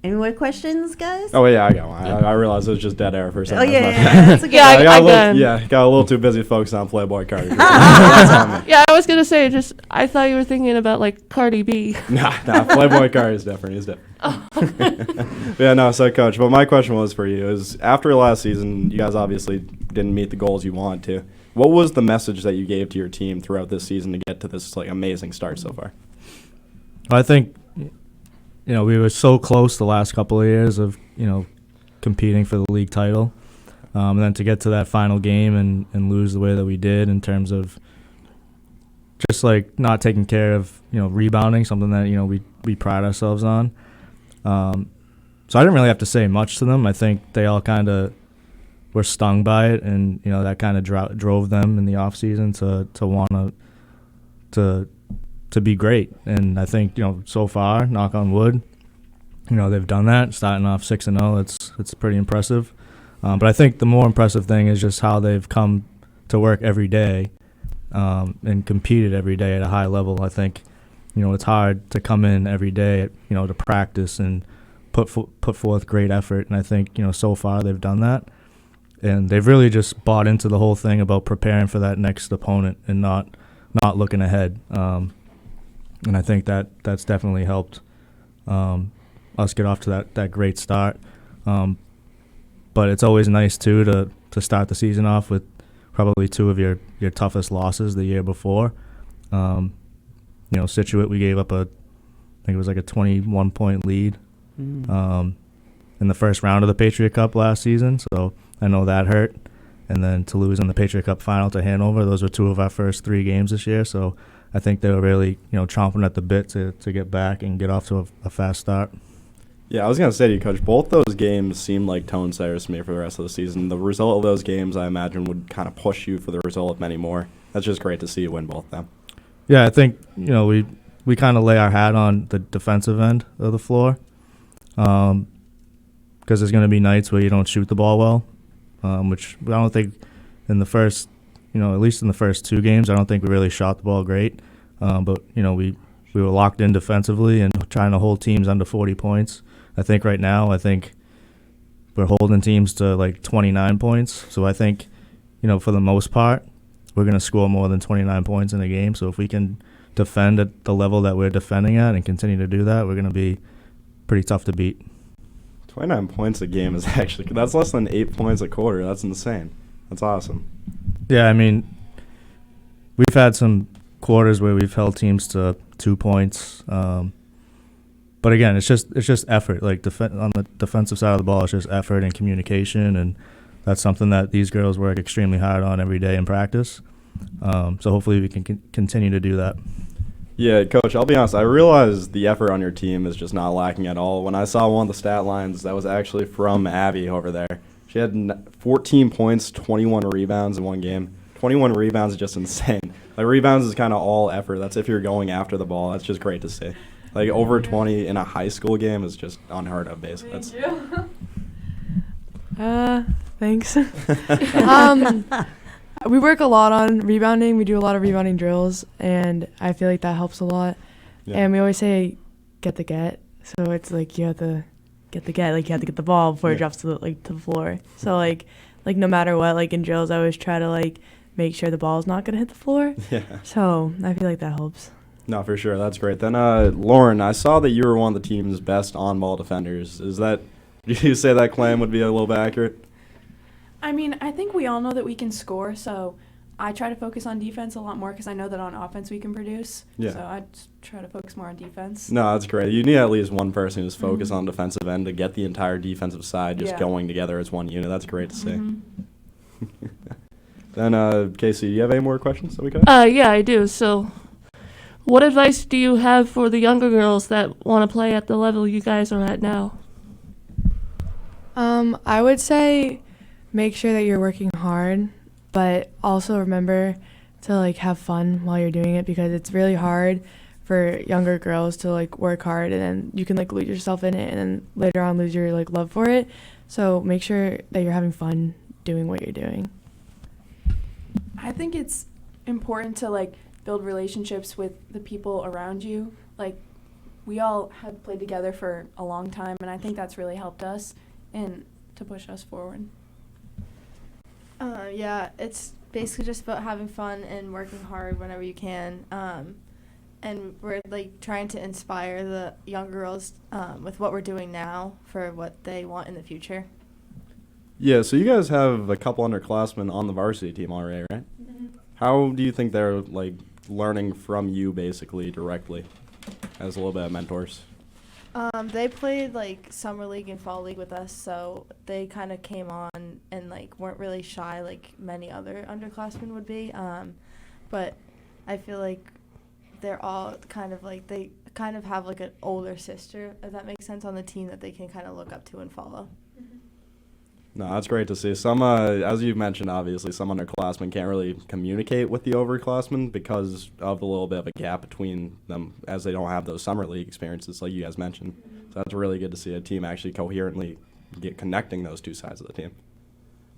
Any more questions, guys? Oh yeah, I got one. I realized it was just dead air for a second. Oh, yeah, That's yeah, my yeah, bad. that's okay. Yeah, I got a little too busy focused on Playboy Cardi. Yeah, I was gonna say I thought you were thinking about like Cardi B. Nah, Playboy Cardi is different. He's different. Yeah, no. So, Coach, but my question was for you: is after last season, you guys obviously didn't meet the goals you wanted to. What was the message that you gave to your team throughout this season to get to this like amazing start so far? I think, we were so close the last couple of years of, competing for the league title. And then to get to that final game and lose the way that we did in terms of just like not taking care of, rebounding, something that, we pride ourselves on. So I didn't really have to say much to them. I think they all kind of were stung by it, and, that kind of drove them in the off season to want to be great. And I think, so far, knock on wood, they've done that, starting off 6-0. It's pretty impressive. But I think the more impressive thing is just how they've come to work every day and competed every day at a high level. I think, it's hard to come in every day, to practice and put forth great effort. And I think, so far they've done that. And they've really just bought into the whole thing about preparing for that next opponent and not looking ahead. And I think that's definitely helped us get off to that great start. But it's always nice, too, to start the season off with probably two of your toughest losses the year before. Situate, we gave up I think it was like a 21-point lead in the first round of the Patriot Cup last season. So I know that hurt. And then to lose in the Patriot Cup final to Hanover, those were two of our first 3 games this year. So I think they were really, chomping at the bit to get back and get off to a fast start. Yeah, I was going to say to you, Coach, both those games seemed like tone setters to me for the rest of the season. The result of those games, I imagine, would kind of push you for the result of many more. That's just great to see you win both of them. Yeah, I think, we kind of lay our hat on the defensive end of the floor because there's going to be nights where you don't shoot the ball well, which I don't think in the first, at least in the first 2 games, I don't think we really shot the ball great. But, we were locked in defensively and trying to hold teams under 40 points. I think right now, we're holding teams to like 29 points. So I think, for the most part, we're going to score more than 29 points in a game. So if we can defend at the level that we're defending at and continue to do that, we're going to be pretty tough to beat. 29 points a game is that's less than 8 points a quarter. That's insane. That's awesome. Yeah, we've had some quarters where we've held teams to 2 points. But again, it's just effort. Like on the defensive side of the ball, it's just effort and communication, and that's something that these girls work extremely hard on every day in practice. So hopefully we can continue to do that. Yeah, Coach, I'll be honest. I realize the effort on your team is just not lacking at all. When I saw one of the stat lines, that was actually from Abby over there. She had 14 points, 21 rebounds in one game. 21 rebounds is just insane. Like, rebounds is kind of all effort. That's if you're going after the ball. That's just great to see. Like, over 20 in a high school game is just unheard of, basically. Thanks. We work a lot on rebounding. We do a lot of rebounding drills, and I feel like that helps a lot. Yeah. And we always say, get the get. So it's like you have to get the get. Like, you have to get the ball before it drops to the floor. So, like no matter what, like in drills, I always try to, make sure the ball's not going to hit the floor. Yeah. So I feel like that helps. No, for sure. That's great. Then, Lauren, I saw that you were one of the team's best on-ball defenders. Did you say that claim would be a little bit accurate? I think we all know that we can score, so I try to focus on defense a lot more because I know that on offense we can produce. Yeah. So I just try to focus more on defense. No, that's great. You need at least one person who's focused on defensive end to get the entire defensive side just going together as one unit. That's great to see. Then, Casey, do you have any more questions that we could? Yeah, I do. So what advice do you have for the younger girls that want to play at the level you guys are at now? I would say make sure that you're working hard, but also remember to have fun while you're doing it, because it's really hard for younger girls to work hard and then you can lose yourself in it and then later on lose your love for it. So make sure that you're having fun doing what you're doing. I think it's important to like build relationships with the people around you. Like, we all have played together for a long time, and I think that's really helped us and to push us forward. Yeah, it's basically just about having fun and working hard whenever you can. And we're like trying to inspire the young girls with what we're doing now for what they want in the future. Yeah, so you guys have a couple underclassmen on the varsity team already, right? Mm-hmm. How do you think they're like learning from you basically directly as a little bit of mentors? They played like summer league and fall league with us, so they kind of came on and like weren't really shy like many other underclassmen would be. But I feel like they're all kind of like they kind of have like an older sister, if that makes sense, on the team that they can kind of look up to and follow. No, that's great to see. Some, as you've mentioned, obviously, some underclassmen can't really communicate with the overclassmen because of the little bit of a gap between them, as they don't have those summer league experiences like you guys mentioned. So that's really good to see a team actually coherently get connecting those two sides of the team.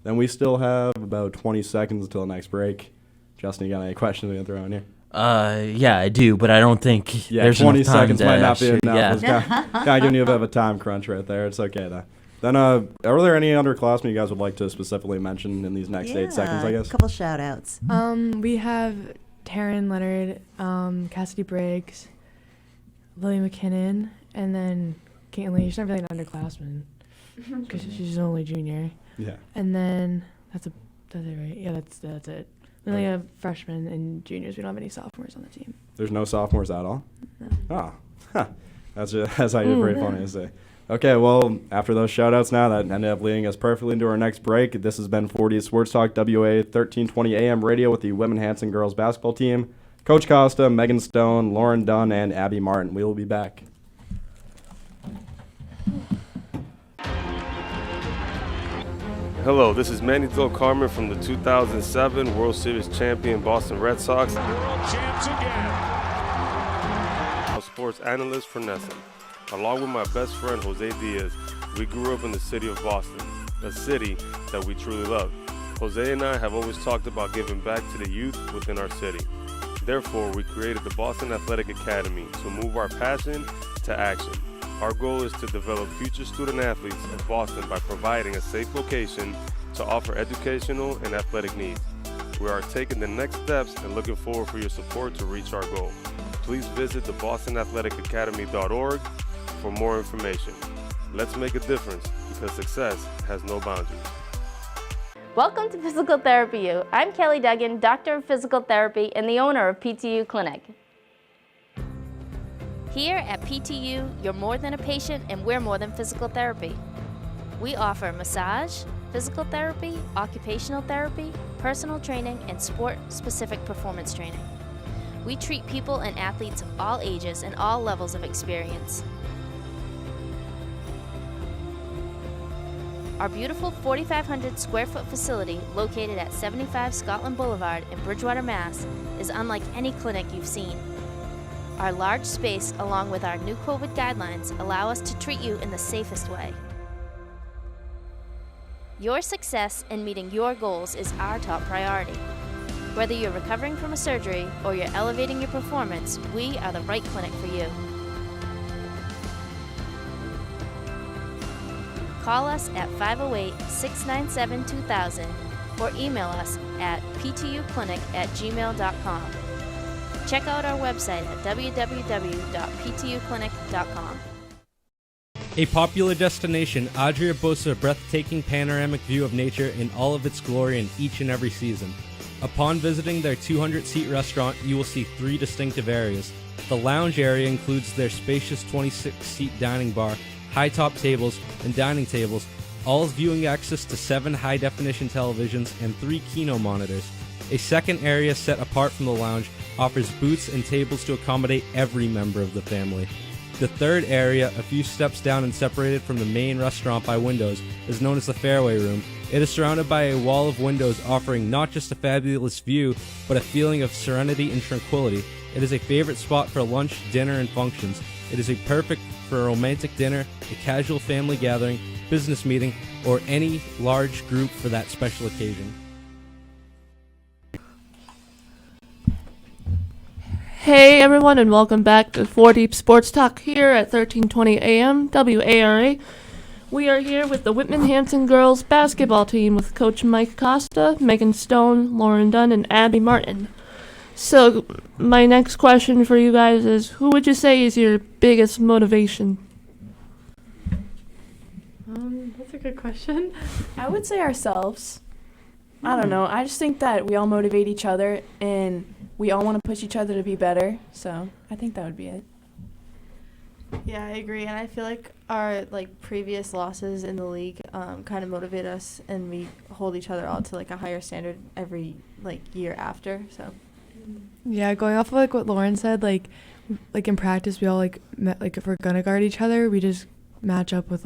Then we still have about 20 seconds until the next break. Justin, you got any questions we can throw in here? Yeah, I do, but I don't think there's 20 enough time seconds to might not be actually- enough. yeah. It's kind of giving you a bit of a time crunch right there. It's okay, though. Then, are there any underclassmen you guys would like to specifically mention in these next 8 seconds, I guess? A couple shout-outs. We have Taryn Leonard, Cassidy Briggs, Lily McKinnon, and then Caitlin Lee. She's not really an underclassman because she's only junior. Yeah. And then that's it, right? Yeah, that's it. We only have freshmen and juniors. We don't have any sophomores on the team. There's no sophomores at all? No. Oh, huh. That's actually pretty funny to say. Okay, well, after those shout-outs now, that ended up leading us perfectly into our next break. This has been 40 Sports Talk WA 1320 AM radio with the Whitman Hanson girls basketball team. Coach Costa, Megan Stone, Lauren Dunn, and Abby Martin. We will be back. Hello, this is Manny Del Carmen from the 2007 World Series champion Boston Red Sox. World champs again. A sports analyst for Nesson. Along with my best friend Jose Diaz, we grew up in the city of Boston, a city that we truly love. Jose and I have always talked about giving back to the youth within our city. Therefore, we created the Boston Athletic Academy to move our passion to action. Our goal is to develop future student athletes in Boston by providing a safe location to offer educational and athletic needs. We are taking the next steps and looking forward for your support to reach our goal. Please visit the bostonathleticacademy.org for more information. Let's make a difference because success has no boundaries. Welcome to Physical Therapy U. I'm Kelly Duggan, Doctor of Physical Therapy and the owner of PTU Clinic. Here at PTU, you're more than a patient and we're more than physical therapy. We offer massage, physical therapy, occupational therapy, personal training, and sport-specific performance training. We treat people and athletes of all ages and all levels of experience. Our beautiful 4,500 square foot facility located at 75 Scotland Boulevard in Bridgewater, Mass. is unlike any clinic you've seen. Our large space, along with our new COVID guidelines, allow us to treat you in the safest way. Your success in meeting your goals is our top priority. Whether you're recovering from a surgery or you're elevating your performance, we are the right clinic for you. Call us at 508-697-2000 or email us at ptuclinic@gmail.com. Check out our website at www.ptuclinic.com. A popular destination, Adria boasts a breathtaking panoramic view of nature in all of its glory in each and every season. Upon visiting their 200-seat restaurant, you will see 3 distinctive areas. The lounge area includes their spacious 26-seat dining bar, high-top tables, and dining tables, all with viewing access to 7 high-definition televisions and 3 Kino monitors. A second area set apart from the lounge offers booths and tables to accommodate every member of the family. The third area, a few steps down and separated from the main restaurant by windows, is known as the Fairway Room. It is surrounded by a wall of windows offering not just a fabulous view, but a feeling of serenity and tranquility. It is a favorite spot for lunch, dinner, and functions. It is perfect for a romantic dinner, a casual family gathering, business meeting, or any large group for that special occasion. Hey everyone, and welcome back to 4 Deep Sports Talk here at 1320 AM WARA. We are here with the Whitman Hanson girls basketball team with Coach Mike Costa, Megan Stone, Lauren Dunn, and Abby Martin. So my next question for you guys is, who would you say is your biggest motivation? That's a good question. I would say ourselves. I don't know. I just think that we all motivate each other and we all want to push each other to be better. So I think that would be it. Yeah, I agree, and I feel like our previous losses in the league kind of motivate us, and we hold each other out to a higher standard every year after. So. Yeah, going off of what Lauren said, in practice we all if we're gonna guard each other, we just match up with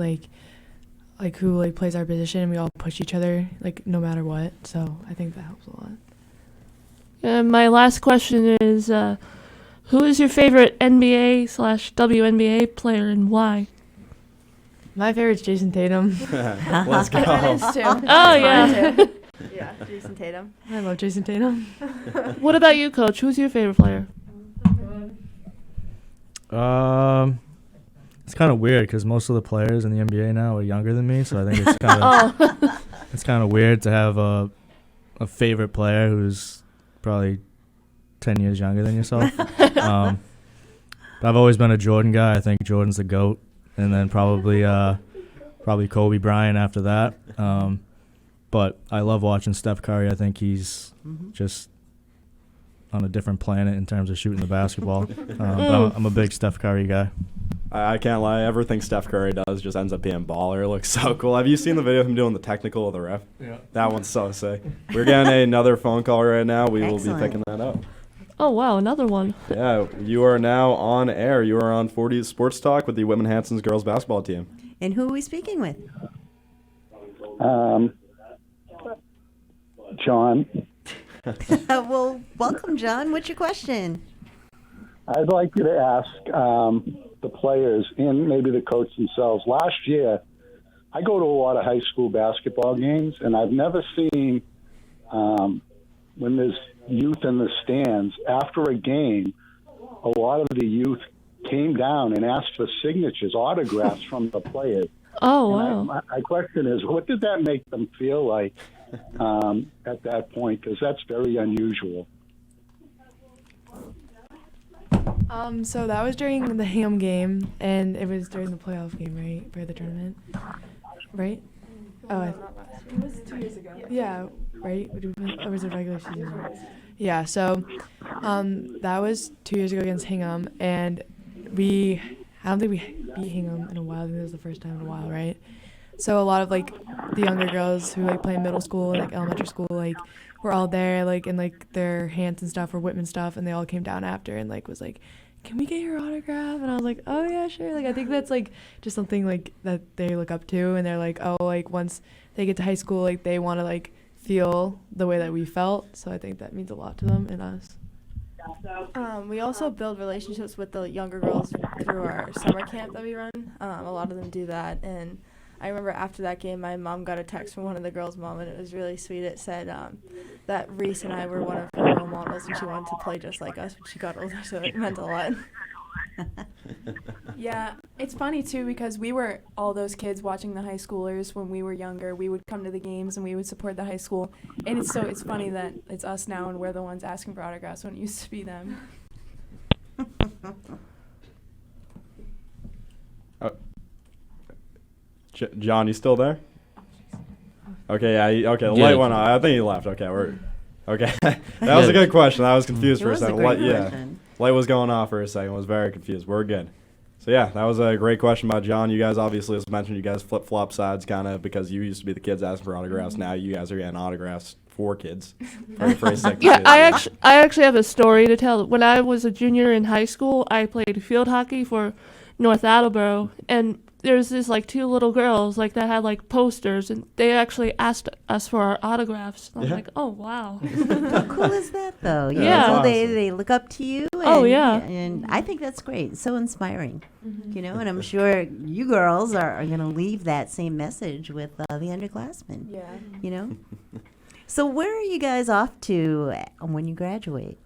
who plays our position, and we all push each other no matter what. So I think that helps a lot. And my last question is, who is your favorite NBA/WNBA player and why? My favorite's Jason Tatum. Let's go. Mine is too. Oh, yeah. Yeah, Jason Tatum. I love Jason Tatum. What about you, Coach? Who's your favorite player? It's kind of weird because most of the players in the NBA now are younger than me, so I think it's kind of it's kind of weird to have a favorite player who's probably 10 years younger than yourself. But I've always been a Jordan guy. I think Jordan's the GOAT, and then probably Kobe Bryant after that. But I love watching Steph Curry. I think he's just on a different planet in terms of shooting the basketball. But I'm a big Steph Curry guy. I can't lie. Everything Steph Curry does just ends up being baller. It looks so cool. Have you seen the video of him doing the technical of the ref? Yeah. That one's so sick. We're getting another phone call right now. We will be picking that up. Oh, wow, another one. Yeah, you are now on air. You are on 40 Sports Talk with the Whitman Hanson's girls basketball team. And who are we speaking with? John. Well, welcome, John. What's your question? I'd like you to ask the players and maybe the coach themselves. Last year, I go to a lot of high school basketball games, and I've never seen when there's youth in the stands, after a game, a lot of the youth came down and asked for signatures, autographs from the players. Oh, wow. My question is, what did that make them feel like at that point? Because that's very unusual. So that was during the Hingham game, and it was during the playoff game, right, for the tournament, right? Oh, it was 2 years ago. Yeah, right? Or was it regular season? Yeah, so that was 2 years ago against Hingham, and I don't think we beat Hingham in a while. I think it was the first time in a while, right? So a lot of the younger girls who play in middle school and elementary school, were all there in their Hanson stuff or Whitman stuff, and they all came down after and was like, can we get your autograph? And I was like, oh yeah, sure. I think that's just something that they look up to, and they're once they get to high school, they want to feel the way that we felt. So I think that means a lot to them and us. We also build relationships with the younger girls through our summer camp that we run. A lot of them do that, and I remember after that game, my mom got a text from one of the girls' mom, and it was really sweet. It said that Reese and I were one of her role models, and she wanted to play just like us when she got older, so it meant a lot. Yeah, it's funny, too, because we were all those kids watching the high schoolers when we were younger. We would come to the games, and we would support the high school. And it's funny that it's us now, and we're the ones asking for autographs when it used to be them. John, you still there? Okay, yeah. The light went on. I think he left. Okay, that was a good question. I was confused for a second. Light was going off for a second. I was very confused. We're good. So yeah, that was a great question about John. You guys obviously, as mentioned, you guys flip-flop sides kind of because you used to be the kids asking for autographs. Now you guys are getting autographs for kids. Yeah, I actually have a story to tell. When I was a junior in high school, I played field hockey for North Attleboro, and there's this like 2 little girls like that had like posters, and they actually asked us for our autographs. And I was like, oh wow. How cool is that though? Yeah. So awesome. they look up to you. And, Oh, yeah. And I think that's great. So inspiring. You know, and I'm sure you girls are going to leave that same message with the underclassmen. Yeah. You know. So where are you guys off to when you graduate?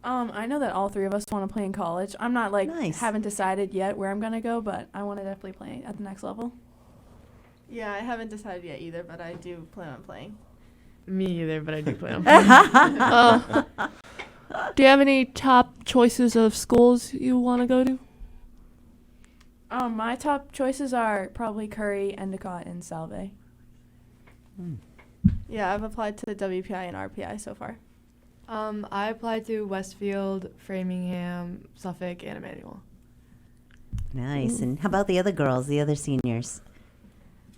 I know that all 3 of us want to play in college. I'm not haven't decided yet where I'm gonna go, but I want to definitely play at the next level. Yeah, I haven't decided yet either, but I do plan on playing. Me either, but I do play on playing. Do you have any top choices of schools you want to go to? My top choices are probably Curry, Endicott, and Salve. Yeah, I've applied to the WPI and RPI so far. I applied to Westfield, Framingham, Suffolk, and Emmanuel. Nice. And how about the other girls, the other seniors?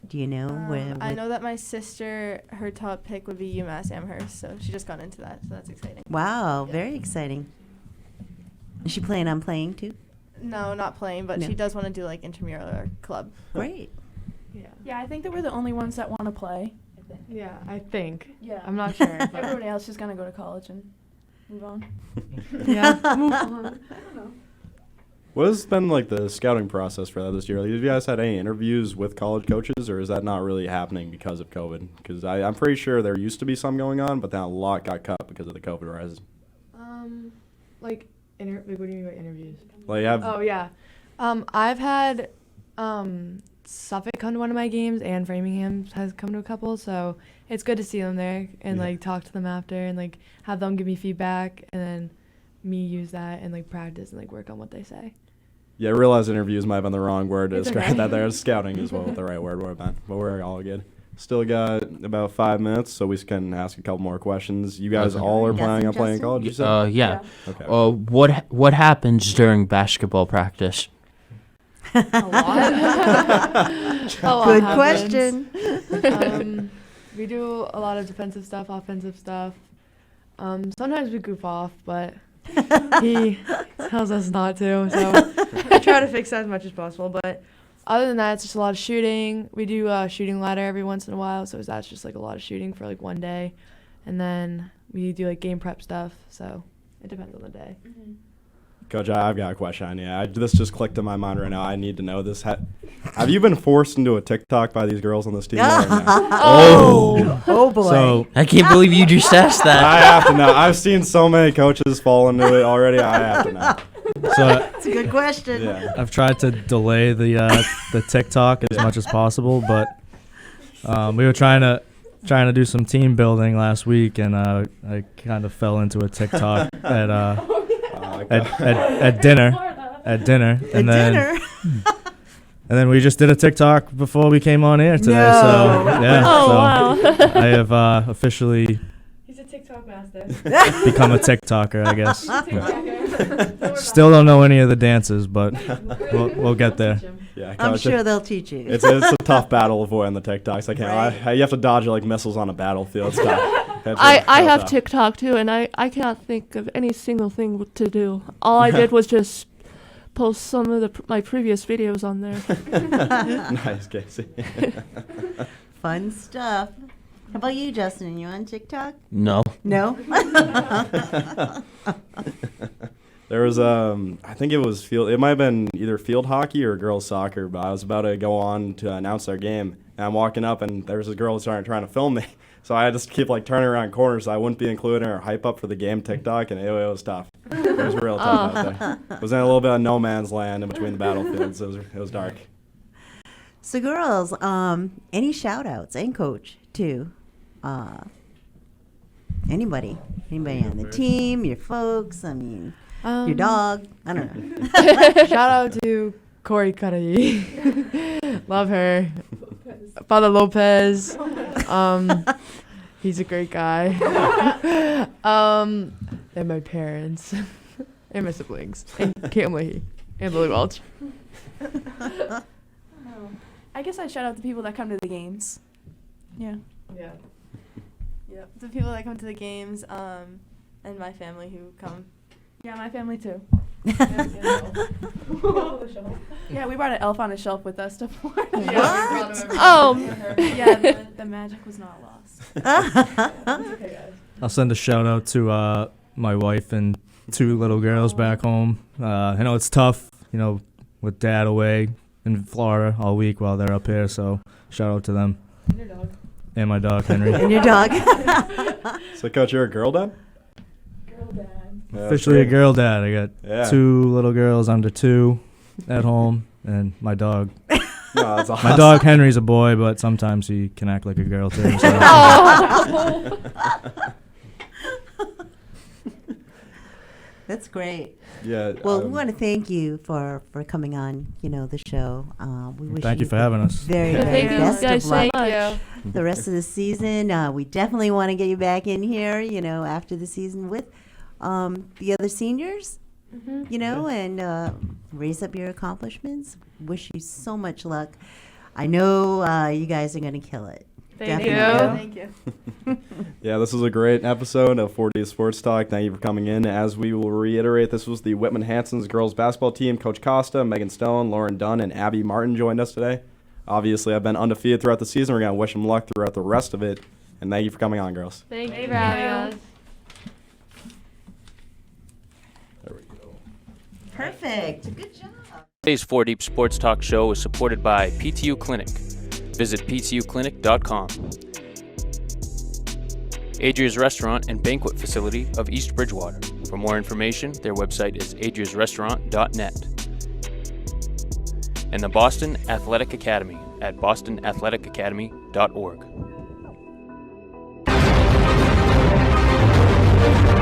Do you know where? I know that my sister, her top pick would be UMass Amherst, so she just got into that, so that's exciting. Wow, very exciting. Is she planning on playing too? No, not playing, but No. she does want to do like intramural or club. Great. Yeah, I think that we're the only ones that want to play. Yeah, I think. Yeah. I'm not sure. But Everybody else is gonna go to college and move on. yeah, move on. What has been like the scouting process for that this year? Like, have you guys had any interviews with college coaches, or is that not really happening because of COVID? Because I'm pretty sure there used to be some going on, but then a lot got cut because of the COVID rise. Like, what do you mean by interviews? Like, have Oh yeah, I've had Suffolk come to one of my games, and Framingham has come to a couple, so it's good to see them there and like talk to them after and like have them give me feedback, and then me use that and like practice and like work on what they say. Yeah, I realize interviews might have been the wrong word to It's describe okay. that. There's scouting as well with the right word would have been, but we're all good. Still got about 5 minutes, so we can ask a couple more questions. You guys Okay. all are Yes, planning on and playing Justin? college, you said? Yeah. Okay. What happens during basketball practice? A lot. Good happens. question. We do a lot of defensive stuff, offensive stuff. Sometimes we goof off, but he tells us not to, so I try to fix that as much as possible. But other than that, it's just a lot of shooting. We do a shooting ladder every once in a while, so that's just like a lot of shooting for like one day. And then we do like game prep stuff, so it depends on the day. Coach, I've got a question on you. This just clicked in my mind right now. I need to know this. Have you been forced into a TikTok by these girls on this team? Oh boy. So I can't believe you just asked that. I have to know. I've seen so many coaches fall into it already. I have to know. So That's a good question. Yeah. I've tried to delay the TikTok as much as possible, but we were trying to do some team building last week, and I kind of fell into a TikTok at dinner, and then we just did a TikTok before we came on air today. No. So yeah, Oh, so wow. I have officially He's a TikTok master. become a TikToker, I guess. Still don't know any of the dances, but we'll get there. Yeah, I'm Coach, sure they'll teach you. It's a tough battle avoiding the TikToks. I can't. Right. You have to dodge like missiles on a battlefield. It's tough. I have TikTok too, and I cannot think of any single thing to do. All I did was just post some of my previous videos on there. Nice, Casey. Fun stuff. How about you, Justin? You on TikTok? No. No. There was I think it was it might have been either field hockey or girls soccer, but I was about to go on to announce their game, and I'm walking up, and there was a girl trying to film me, so I had to keep like turning around corners so I wouldn't be included in her hype up for the game TikTok, and it was tough. It was real tough out there. It was in a little bit of no man's land in between the battlefields. It was dark. So, girls, any shout outs? And coach, too. Anybody on the team, your folks, I mean, your dog, I don't know. Shout out to Corey Cudahy. Love her. Father Lopez. He's a great guy. And my parents. And my siblings. And Caitlin Leahy. And Lily Welch. I guess I'd shout out the people that come to the games. Yeah. Yeah. Yep, the people that come to the games, and my family who come. Yeah, my family too. Yeah, we brought an elf on a shelf with us to Florida. Yeah, the magic was not lost. I'll send a shout out to my wife and 2 little girls back home. I know it's tough, with Dad away in Florida all week while they're up here. So shout out to them. And your dog. And my dog, Henry. And your dog. So, Coach, you're a girl dad? Girl dad. Yeah, Officially a girl dad. I got 2 little girls under 2 at home, and my dog. No, that's awesome. My dog Henry's a boy, but sometimes he can act like a girl too. So. That's great. Yeah. Well, we want to thank you for coming on, the show. We wish Thank you for having us. Very, Yeah, very thank you best guys of luck. so much. The rest of the season. We definitely want to get you back in here, after the season with the other seniors, and raise up your accomplishments. Wish you so much luck. I know you guys are going to kill it. Thank you. Yeah, this was a great episode of 40 Sports Talk. Thank you for coming in. As we will reiterate, this was the Whitman Hanson's girls basketball team. Coach Costa, Megan Stone, Lauren Dunn, and Abby Martin joined us today. Obviously, I've been undefeated throughout the season. We're going to wish them luck throughout the rest of it. And thank you for coming on, girls. Thank you for having us. There we go. Perfect. Good job. Today's 4 Deep Sports Talk show is supported by PTU Clinic. Visit ptuclinic.com. Adria's Restaurant and Banquet Facility of East Bridgewater. For more information, their website is adriasrestaurant.net. And the Boston Athletic Academy at bostonathleticacademy.org.